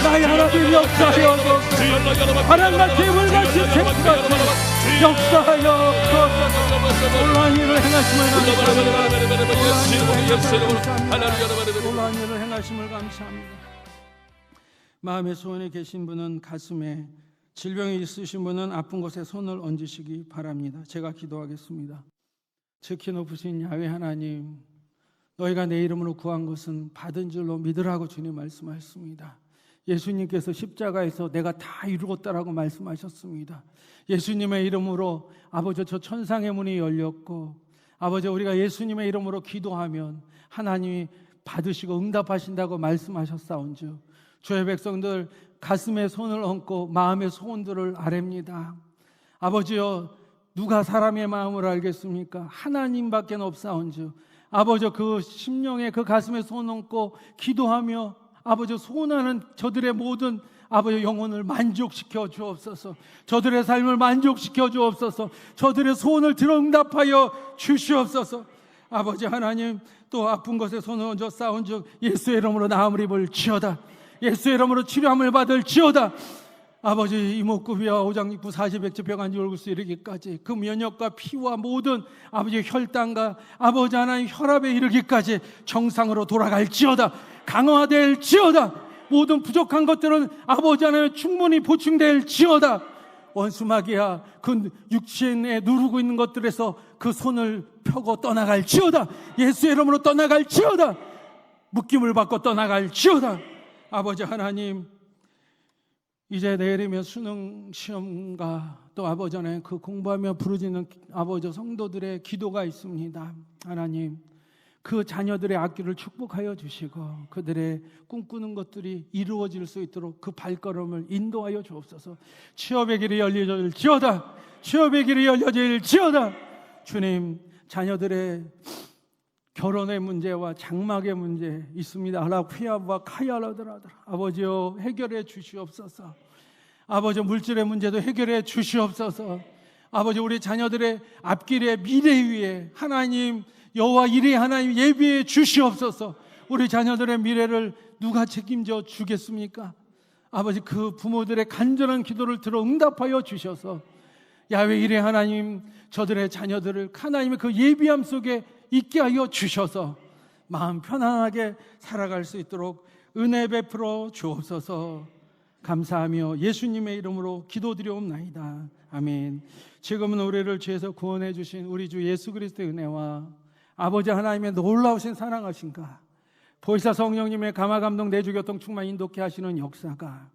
나의 하나님 역사하여 주옵소서. 바람같이 물같이 쟁취같이 역사하여 주옵소서. 놀라운 일을 행하심을 감사합니다. 놀라운 일을 행하심을 감사합니다. 마음의 소원에 계신 분은 가슴에, 질병이 있으신 분은 아픈 곳에 손을 얹으시기 바랍니다. 제가 기도하겠습니다. 지극히 높으신 야훼 하나님, 너희가 내 이름으로 구한 것은 받은 줄로 믿으라고 주님 말씀하셨습니다. 예수님께서 십자가에서 내가 다 이루었다라고 말씀하셨습니다. 예수님의 이름으로 아버지 저 천상의 문이 열렸고, 아버지 우리가 예수님의 이름으로 기도하면 하나님이 받으시고 응답하신다고 말씀하셨사온즉 주의 백성들 가슴에 손을 얹고 마음의 소원들을 아뢰입니다. 아버지여, 누가 사람의 마음을 알겠습니까? 하나님밖에 없사온즉 아버지, 그 심령에 그 가슴에 손 얹고 기도하며 아버지 소원하는 저들의 모든 아버지 영혼을 만족시켜 주옵소서. 저들의 삶을 만족시켜 주옵소서. 저들의 소원을 들어 응답하여 주시옵소서. 아버지 하나님, 또 아픈 것에 손을 얹어 싸운즉 예수의 이름으로 나음을 입을 지어다. 예수의 이름으로 치료함을 받을 지어다. 아버지, 이목구비와 오장육부 사지백지 병안지 얼굴수 이르기까지 그 면역과 피와 모든 아버지 혈당과 아버지 하나님 혈압에 이르기까지 정상으로 돌아갈지어다. 강화될지어다. 모든 부족한 것들은 아버지 하나님 충분히 보충될지어다. 원수마귀야, 그 육신에 누르고 있는 것들에서 그 손을 펴고 떠나갈지어다. 예수의 이름으로 떠나갈지어다. 묶임을 받고 떠나갈지어다. 아버지 하나님, 이제 내일이면 수능 시험과 또 아버지 하나님 그 공부하며 부르짖는 아버지 성도들의 기도가 있습니다. 하나님, 그 자녀들의 앞길을 축복하여 주시고 그들의 꿈꾸는 것들이 이루어질 수 있도록 그 발걸음을 인도하여 주옵소서. 취업의 길이 열려질지어다. 취업의 길이 열려질지어다. 주님, 자녀들의 결혼의 문제와 장막의 문제 있습니다. 알라피아와 카야라더라더라. 아버지여, 해결해 주시옵소서. 아버지, 물질의 문제도 해결해 주시옵소서. 아버지, 우리 자녀들의 앞길의 미래 위에 하나님 여호와 이레 하나님 예비해 주시옵소서. 우리 자녀들의 미래를 누가 책임져 주겠습니까? 아버지, 그 부모들의 간절한 기도를 들어 응답하여 주셔서 야훼 이레 하나님, 저들의 자녀들을 하나님의 그 예비함 속에 있게 하여 주셔서 마음 편안하게 살아갈 수 있도록 은혜 베풀어 주옵소서. 감사하며 예수님의 이름으로 기도드리옵나이다. 아멘. 지금은 우리를 죄에서 구원해 주신 우리 주 예수 그리스도의 은혜와 아버지 하나님의 놀라우신 사랑하신가, 보혜사 성령님의 감화 감동 내주 교통 충만 인도케 하시는 역사가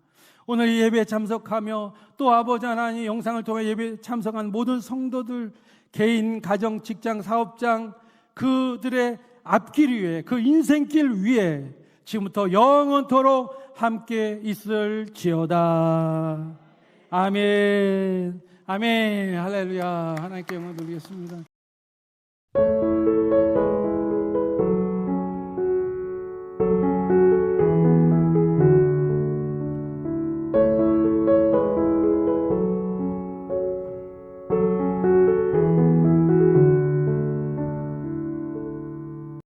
오늘 이 예배에 참석하며 또 아버지 하나님 영상을 통해 예배에 참석한 모든 성도들 개인, 가정, 직장, 사업장 그들의 앞길 위에 그 인생길 위에 지금부터 영원토록 함께 있을지어다. 아멘. 아멘. 할렐루야. 하나님께 영광 돌리겠습니다.